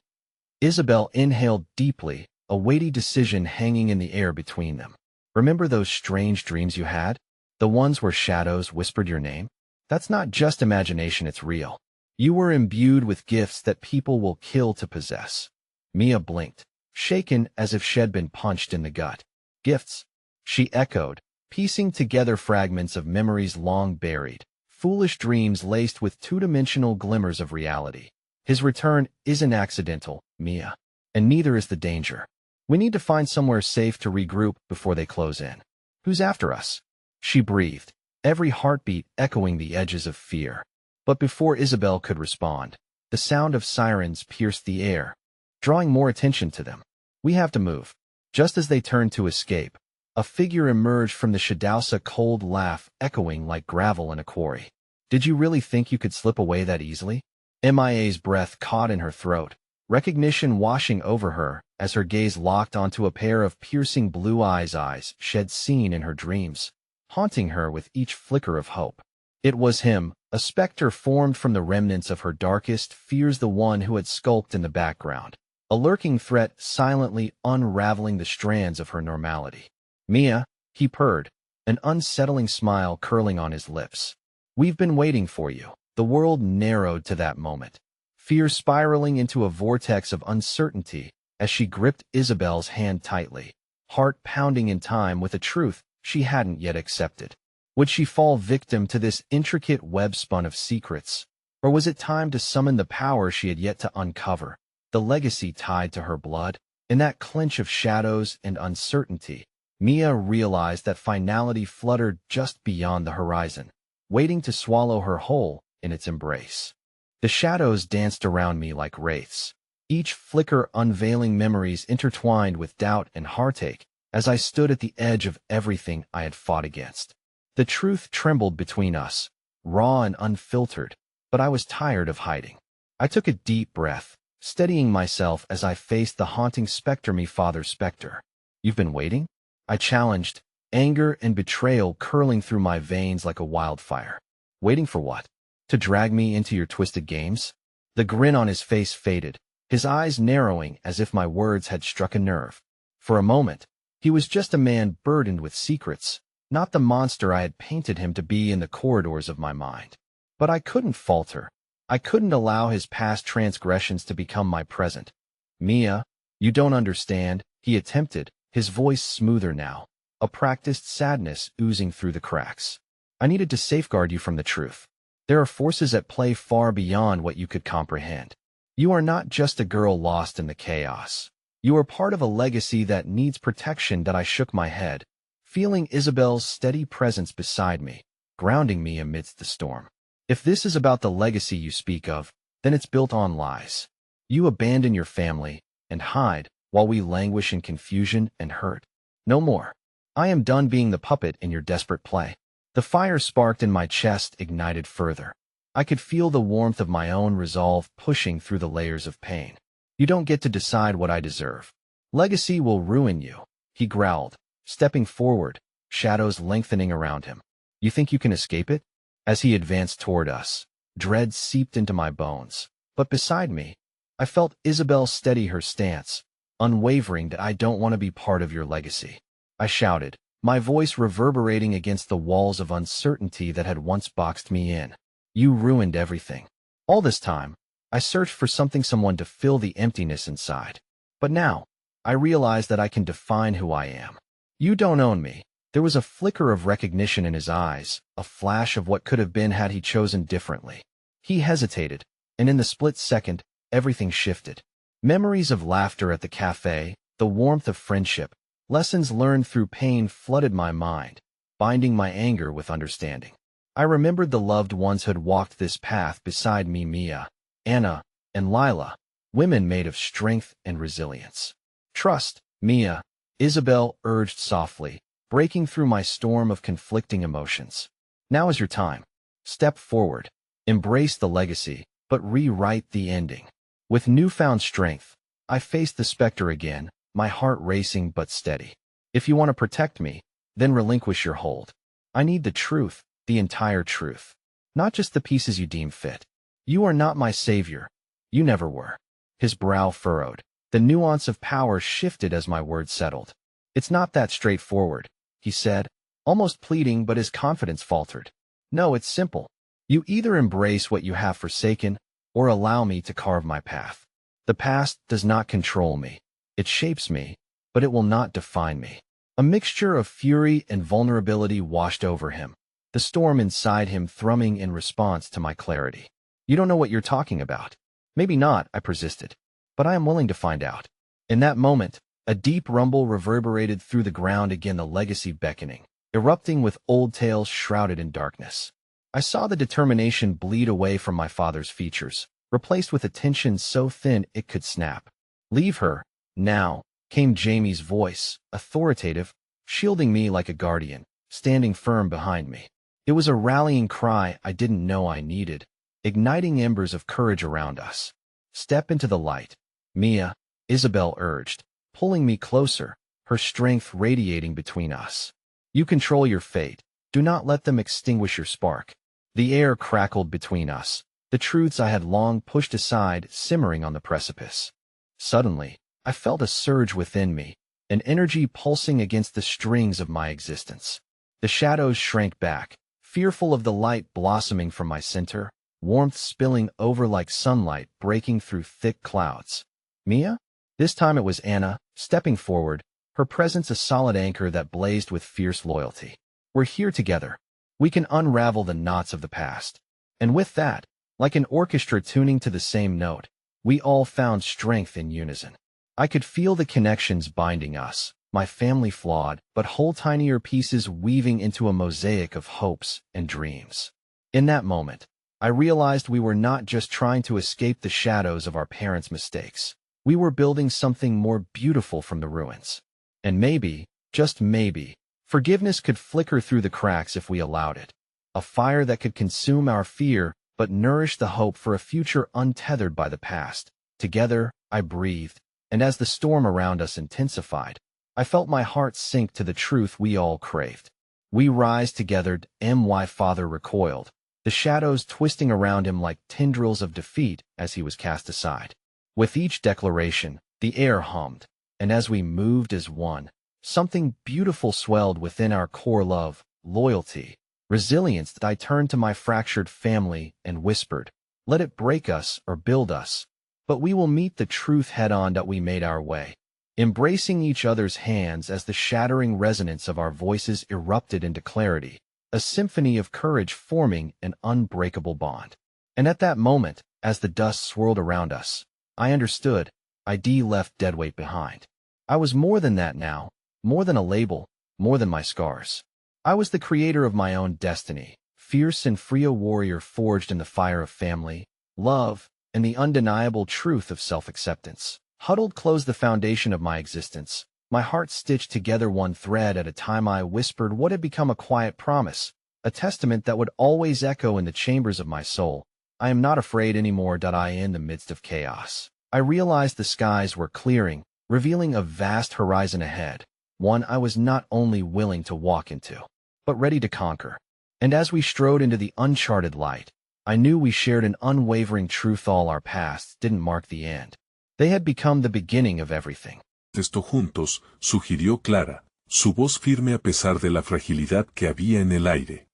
Isabel inhaled deeply, a weighty decision hanging in the air between them. Remember those strange dreams you had? The ones where shadows whispered your name? That's not just imagination, it's real. You were imbued with gifts that people will kill to possess. Mia blinked, shaken as if she'd been punched in the gut. Gifts? She echoed, piecing together fragments of memories long buried, foolish dreams laced with two-dimensional glimmers of reality. His return isn't accidental, Mia. And neither is the danger. We need to find somewhere safe to regroup before they close in. Who's after us? She breathed, every heartbeat echoing the edges of fear. But before Isabel could respond, the sound of sirens pierced the air, drawing more attention to them. We have to move. Just as they turned to escape, a figure emerged from the shadow's cold laugh echoing like gravel in a quarry. Did you really think you could slip away that easily? Mia's breath caught in her throat, recognition washing over her as her gaze locked onto a pair of piercing blue eyes she'd seen in her dreams, haunting her with each flicker of hope. It was him, a specter formed from the remnants of her darkest fears, the one who had skulked in the background, a lurking threat silently unraveling the strands of her normality. Mia, he purred, an unsettling smile curling on his lips. We've been waiting for you. The world narrowed to that moment, fear spiraling into a vortex of uncertainty as she gripped Isabel's hand tightly, heart pounding in time with a truth she hadn't yet accepted. Would she fall victim to this intricate web-spun of secrets, or was it time to summon the power she had yet to uncover, the legacy tied to her blood? In that clinch of shadows and uncertainty, Mia realized that finality fluttered just beyond the horizon, waiting to swallow her whole in its embrace. The shadows danced around me like wraiths, each flicker unveiling memories intertwined with doubt and heartache as I stood at the edge of everything I had fought against. The truth trembled between us, raw and unfiltered, but I was tired of hiding. I took a deep breath, steadying myself as I faced the haunting specter, me father's specter. You've been waiting? I challenged, anger and betrayal curling through my veins like a wildfire. Waiting for what? To drag me into your twisted games? The grin on his face faded, his eyes narrowing as if my words had struck a nerve. For a moment, he was just a man burdened with secrets, not the monster I had painted him to be in the corridors of my mind. But I couldn't falter. I couldn't allow his past transgressions to become my present. Mia, you don't understand, he attempted, his voice smoother now, a practiced sadness oozing through the cracks. I needed to safeguard you from the truth. There are forces at play far beyond what you could comprehend. You are not just a girl lost in the chaos. You are part of a legacy that needs protection. That I shook my head, feeling Isabel's steady presence beside me, grounding me amidst the storm. If this is about the legacy you speak of, then it's built on lies. You abandon your family and hide while we languish in confusion and hurt. No more. I am done being the puppet in your desperate play. The fire sparked in my chest ignited further. I could feel the warmth of my own resolve pushing through the layers of pain. You don't get to decide what I deserve. Legacy will ruin you, he growled, stepping forward, shadows lengthening around him. You think you can escape it? As he advanced toward us, dread seeped into my bones. But beside me, I felt Isabel steady her stance, unwavering that I don't want to be part of your legacy. I shouted, my voice reverberating against the walls of uncertainty that had once boxed me in. You ruined everything. All this time, I searched for someone to fill the emptiness inside. But now, I realize that I can define who I am. You don't own me. There was a flicker of recognition in his eyes, a flash of what could have been had he chosen differently. He hesitated, and in the split second, everything shifted. Memories of laughter at the cafe, the warmth of friendship, lessons learned through pain flooded my mind, binding my anger with understanding. I remembered the loved ones who had walked this path beside me, Mia, Anna, and Lila, women made of strength and resilience. Trust, Mia, Isabel urged softly, breaking through my storm of conflicting emotions. Now is your time. Step forward. Embrace the legacy, but rewrite the ending. With newfound strength, I faced the specter again, my heart racing but steady. If you want to protect me, then relinquish your hold. I need the truth, the entire truth. Not just the pieces you deem fit. You are not my savior. You never were. His brow furrowed. The nuance of power shifted as my words settled. It's not that straightforward, he said, almost pleading, but his confidence faltered. No, it's simple. You either embrace what you have forsaken, or allow me to carve my path. The past does not control me. It shapes me, but it will not define me. A mixture of fury and vulnerability washed over him, the storm inside him thrumming in response to my clarity. You don't know what you're talking about. Maybe not, I persisted, but I am willing to find out. In that moment, a deep rumble reverberated through the ground, again the legacy beckoning, erupting with old tales shrouded in darkness. I saw the determination bleed away from my father's features, replaced with a tension so thin it could snap. Leave her, now, came Jamie's voice, authoritative, shielding me like a guardian, standing firm behind me. It was a rallying cry I didn't know I needed, igniting embers of courage around us. Step into the light, Mia, Isabel urged, pulling me closer, her strength radiating between us. You control your fate. Do not let them extinguish your spark. The air crackled between us, the truths I had long pushed aside simmering on the precipice. Suddenly, I felt a surge within me, an energy pulsing against the strings of my existence. The shadows shrank back, fearful of the light blossoming from my center, warmth spilling over like sunlight breaking through thick clouds. Mia? This time it was Anna, stepping forward, her presence a solid anchor that blazed with fierce loyalty. We're here together. We can unravel the knots of the past. And with that, like an orchestra tuning to the same note, we all found strength in unison. I could feel the connections binding us, my family flawed, but whole tinier pieces weaving into a mosaic of hopes and dreams. In that moment, I realized we were not just trying to escape the shadows of our parents' mistakes. We were building something more beautiful from the ruins. And maybe, just maybe, forgiveness could flicker through the cracks if we allowed it. A fire that could consume our fear, but nourish the hope for a future untethered by the past. Together, I breathed, and as the storm around us intensified, I felt my heart sink to the truth we all craved. We rise together, my father recoiled, the shadows twisting around him like tendrils of defeat as he was cast aside. With each declaration, the air hummed, and as we moved as one, something beautiful swelled within our core: love, loyalty, resilience. I turned to my fractured family and whispered, let it break us or build us, but we will meet the truth head-on. That we made our way, embracing each other's hands as the shattering resonance of our voices erupted into clarity, a symphony of courage forming an unbreakable bond. And at that moment, as the dust swirled around us, I understood. I left deadweight behind. I was more than that now, more than a label, more than my scars. I was the creator of my own destiny, fierce and free, a warrior forged in the fire of family, love, and the undeniable truth of self-acceptance. Huddled close the foundation of my existence, my heart stitched together one thread at a time. I whispered what had become a quiet promise, a testament that would always echo in the chambers of my soul. I am not afraid anymore. In the midst of chaos, I realized the skies were clearing, revealing a vast horizon ahead, one I was not only willing to walk into, but ready to conquer. And as we strode into the uncharted light, I knew we shared an unwavering truth: all our pasts didn't mark the end. They had become the beginning of everything. Esto juntos, sugirió Clara, su voz firme a pesar de la fragilidad que había en el aire.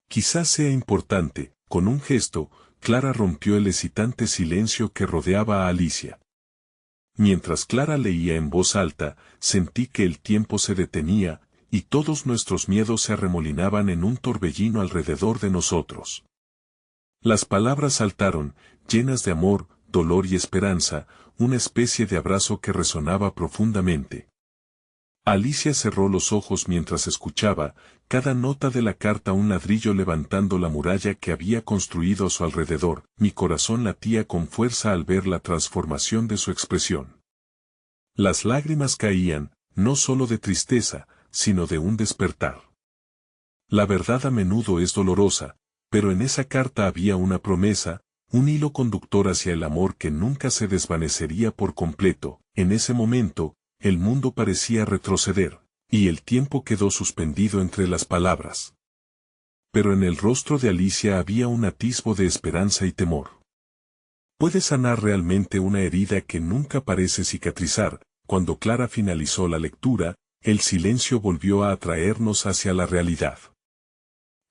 Quizás sea importante. Con un gesto, Clara rompió el excitante silencio que rodeaba a Alicia. Mientras Clara leía en voz alta, sentí que el tiempo se detenía, y todos nuestros miedos se arremolinaban en un torbellino alrededor de nosotros. Las palabras saltaron, llenas de amor, dolor y esperanza, una especie de abrazo que resonaba profundamente. Alicia cerró los ojos mientras escuchaba, cada nota de la carta un ladrillo levantando la muralla que había construido a su alrededor. Mi corazón latía con fuerza al ver la transformación de su expresión. Las lágrimas caían, no solo de tristeza, sino de un despertar. La verdad a menudo es dolorosa, pero en esa carta había una promesa, un hilo conductor hacia el amor que nunca se desvanecería por completo. En ese momento, el mundo parecía retroceder, y el tiempo quedó suspendido entre las palabras. Pero en el rostro de Alicia había un atisbo de esperanza y temor. ¿Puede sanar realmente una herida que nunca parece cicatrizar? Cuando Clara finalizó la lectura, el silencio volvió a atraernos hacia la realidad.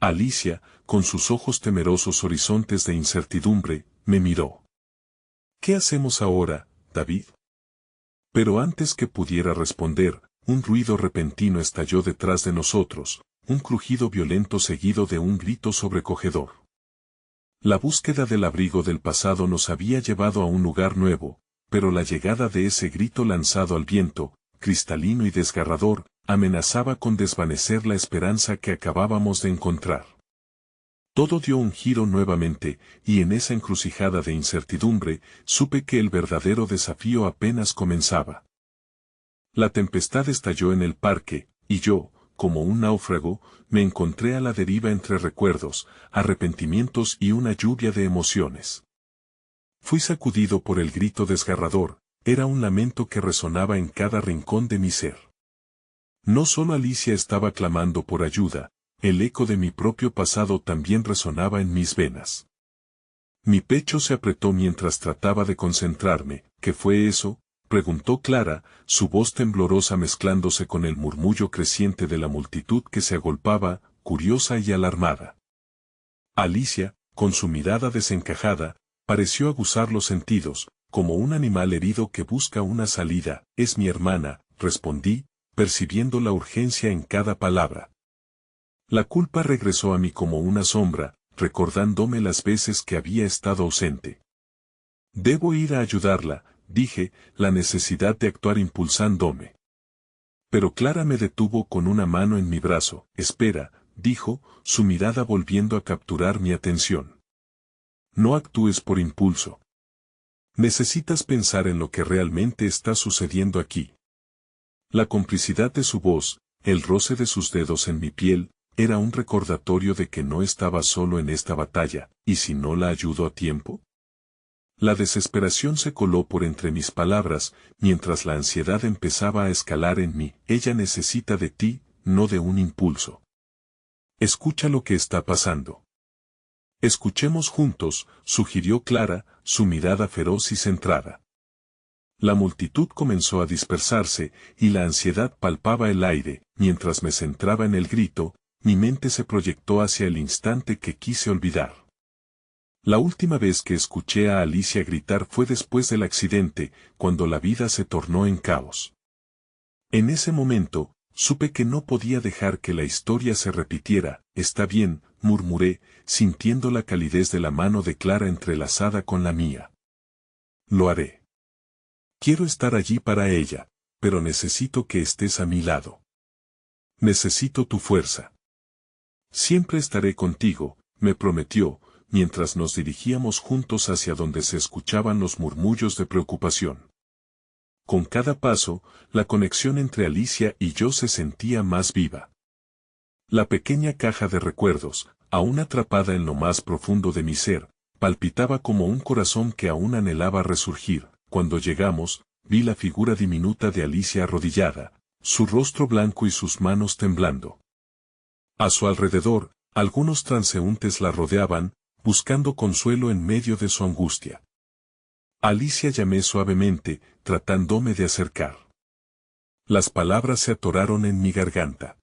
Alicia, con sus ojos temerosos horizontes de incertidumbre, me miró. ¿Qué hacemos ahora, David? Pero antes que pudiera responder, un ruido repentino estalló detrás de nosotros, un crujido violento seguido de un grito sobrecogedor. La búsqueda del abrigo del pasado nos había llevado a un lugar nuevo, pero la llegada de ese grito lanzado al viento, cristalino y desgarrador, amenazaba con desvanecer la esperanza que acabábamos de encontrar. Todo dio un giro nuevamente, y en esa encrucijada de incertidumbre, supe que el verdadero desafío apenas comenzaba. La tempestad estalló en el parque, y yo, como un náufrago, me encontré a la deriva entre recuerdos, arrepentimientos y una lluvia de emociones. Fui sacudido por el grito desgarrador, era un lamento que resonaba en cada rincón de mi ser. No solo Alicia estaba clamando por ayuda, el eco de mi propio pasado también resonaba en mis venas. Mi pecho se apretó mientras trataba de concentrarme. ¿Qué fue eso?, preguntó Clara, su voz temblorosa mezclándose con el murmullo creciente de la multitud que se agolpaba, curiosa y alarmada. Alicia, con su mirada desencajada, pareció aguzar los sentidos, como un animal herido que busca una salida. Es mi hermana, respondí, percibiendo la urgencia en cada palabra. La culpa regresó a mí como una sombra, recordándome las veces que había estado ausente. Debo ir a ayudarla, dije, la necesidad de actuar impulsándome. Pero Clara me detuvo con una mano en mi brazo. Espera, dijo, su mirada volviendo a capturar mi atención. No actúes por impulso. Necesitas pensar en lo que realmente está sucediendo aquí. La complicidad de su voz, el roce de sus dedos en mi piel, era un recordatorio de que no estaba solo en esta batalla. ¿Y si no la ayudo a tiempo? La desesperación se coló por entre mis palabras, mientras la ansiedad empezaba a escalar en mí. Ella necesita de ti, no de un impulso. Escucha lo que está pasando. Escuchemos juntos, sugirió Clara, su mirada feroz y centrada. La multitud comenzó a dispersarse, y la ansiedad palpaba el aire. Mientras me centraba en el grito, mi mente se proyectó hacia el instante que quise olvidar. La última vez que escuché a Alicia gritar fue después del accidente, cuando la vida se tornó en caos. En ese momento, supe que no podía dejar que la historia se repitiera. Está bien, murmuré, sintiendo la calidez de la mano de Clara entrelazada con la mía. Lo haré. Quiero estar allí para ella, pero necesito que estés a mi lado. Necesito tu fuerza. Siempre estaré contigo, me prometió, mientras nos dirigíamos juntos hacia donde se escuchaban los murmullos de preocupación. Con cada paso, la conexión entre Alicia y yo se sentía más viva. La pequeña caja de recuerdos, aún atrapada en lo más profundo de mi ser, palpitaba como un corazón que aún anhelaba resurgir. Cuando llegamos, vi la figura diminuta de Alicia arrodillada, su rostro blanco y sus manos temblando. A su alrededor, algunos transeúntes la rodeaban, buscando consuelo en medio de su angustia. Alicia, llamé suavemente, tratándome de acercar. Las palabras se atoraron en mi garganta.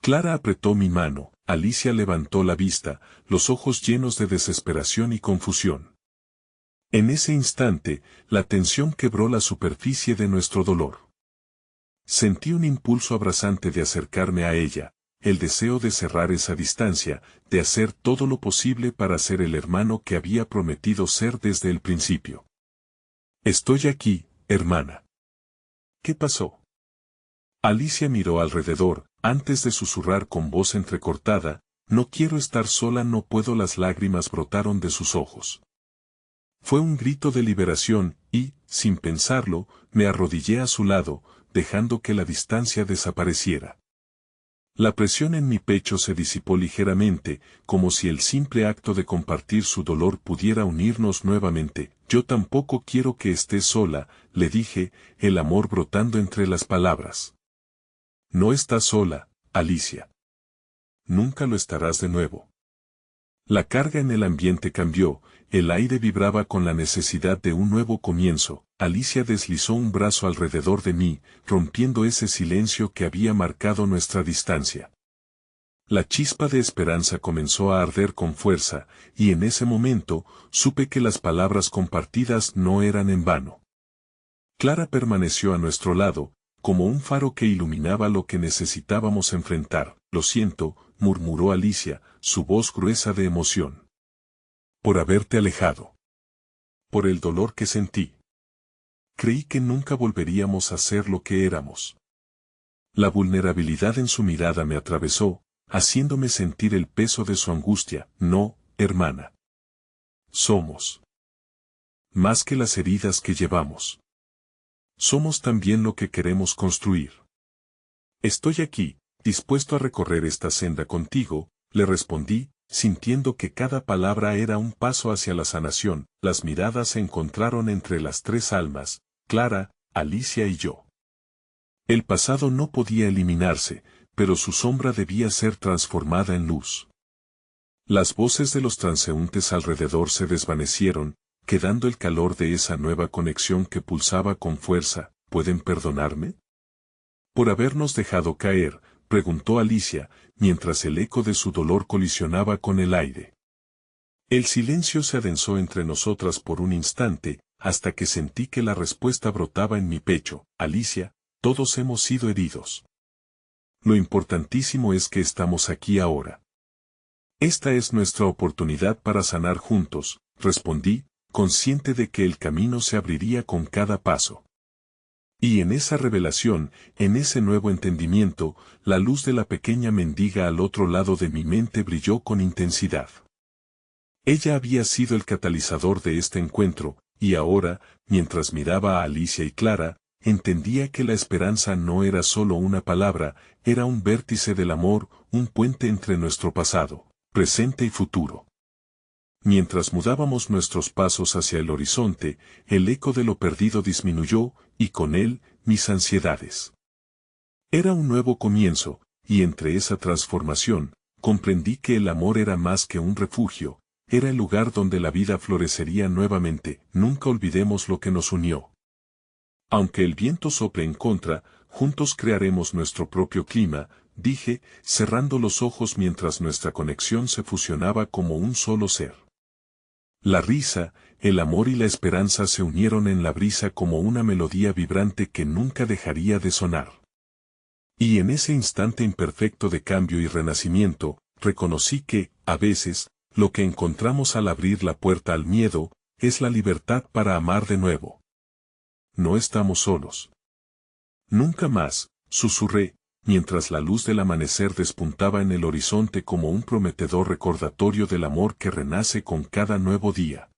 Clara apretó mi mano, Alicia levantó la vista, los ojos llenos de desesperación y confusión. En ese instante, la tensión quebró la superficie de nuestro dolor. Sentí un impulso abrasante de acercarme a ella, el deseo de cerrar esa distancia, de hacer todo lo posible para ser el hermano que había prometido ser desde el principio. Estoy aquí, hermana. ¿Qué pasó? Alicia miró alrededor, antes de susurrar con voz entrecortada, no quiero estar sola, no puedo. Las lágrimas brotaron de sus ojos. Fue un grito de liberación, y, sin pensarlo, me arrodillé a su lado, dejando que la distancia desapareciera. La presión en mi pecho se disipó ligeramente, como si el simple acto de compartir su dolor pudiera unirnos nuevamente. Yo tampoco quiero que estés sola, le dije, el amor brotando entre las palabras. No estás sola, Alicia. Nunca lo estarás de nuevo. La carga en el ambiente cambió, el aire vibraba con la necesidad de un nuevo comienzo. Alicia deslizó un brazo alrededor de mí, rompiendo ese silencio que había marcado nuestra distancia. La chispa de esperanza comenzó a arder con fuerza, y en ese momento, supe que las palabras compartidas no eran en vano. Clara permaneció a nuestro lado, como un faro que iluminaba lo que necesitábamos enfrentar. Lo siento, murmuró Alicia, su voz gruesa de emoción. Por haberte alejado. Por el dolor que sentí. Creí que nunca volveríamos a ser lo que éramos. La vulnerabilidad en su mirada me atravesó, haciéndome sentir el peso de su angustia. No, hermana. Somos más que las heridas que llevamos. Somos también lo que queremos construir. Estoy aquí, dispuesto a recorrer esta senda contigo, le respondí, sintiendo que cada palabra era un paso hacia la sanación. Las miradas se encontraron entre las tres almas, Clara, Alicia y yo. El pasado no podía eliminarse, pero su sombra debía ser transformada en luz. Las voces de los transeúntes alrededor se desvanecieron, quedando el calor de esa nueva conexión que pulsaba con fuerza. ¿Pueden perdonarme? Por habernos dejado caer, preguntó Alicia, mientras el eco de su dolor colisionaba con el aire. El silencio se adensó entre nosotras por un instante, hasta que sentí que la respuesta brotaba en mi pecho. Alicia, todos hemos sido heridos. Lo importantísimo es que estamos aquí ahora. Esta es nuestra oportunidad para sanar juntos, respondí, consciente de que el camino se abriría con cada paso. Y en esa revelación, en ese nuevo entendimiento, la luz de la pequeña mendiga al otro lado de mi mente brilló con intensidad. Ella había sido el catalizador de este encuentro, y ahora, mientras miraba a Alicia y Clara, entendía que la esperanza no era solo una palabra, era un vértice del amor, un puente entre nuestro pasado, presente y futuro. Mientras mudábamos nuestros pasos hacia el horizonte, el eco de lo perdido disminuyó, y con él, mis ansiedades. Era un nuevo comienzo, y entre esa transformación, comprendí que el amor era más que un refugio, era el lugar donde la vida florecería nuevamente. Nunca olvidemos lo que nos unió. Aunque el viento sople en contra, juntos crearemos nuestro propio clima, dije, cerrando los ojos mientras nuestra conexión se fusionaba como un solo ser. La risa, el amor y la esperanza se unieron en la brisa como una melodía vibrante que nunca dejaría de sonar. Y en ese instante imperfecto de cambio y renacimiento, reconocí que, a veces, lo que encontramos al abrir la puerta al miedo, es la libertad para amar de nuevo. No estamos solos. Nunca más, susurré, mientras la luz del amanecer despuntaba en el horizonte como un prometedor recordatorio del amor que renace con cada nuevo día.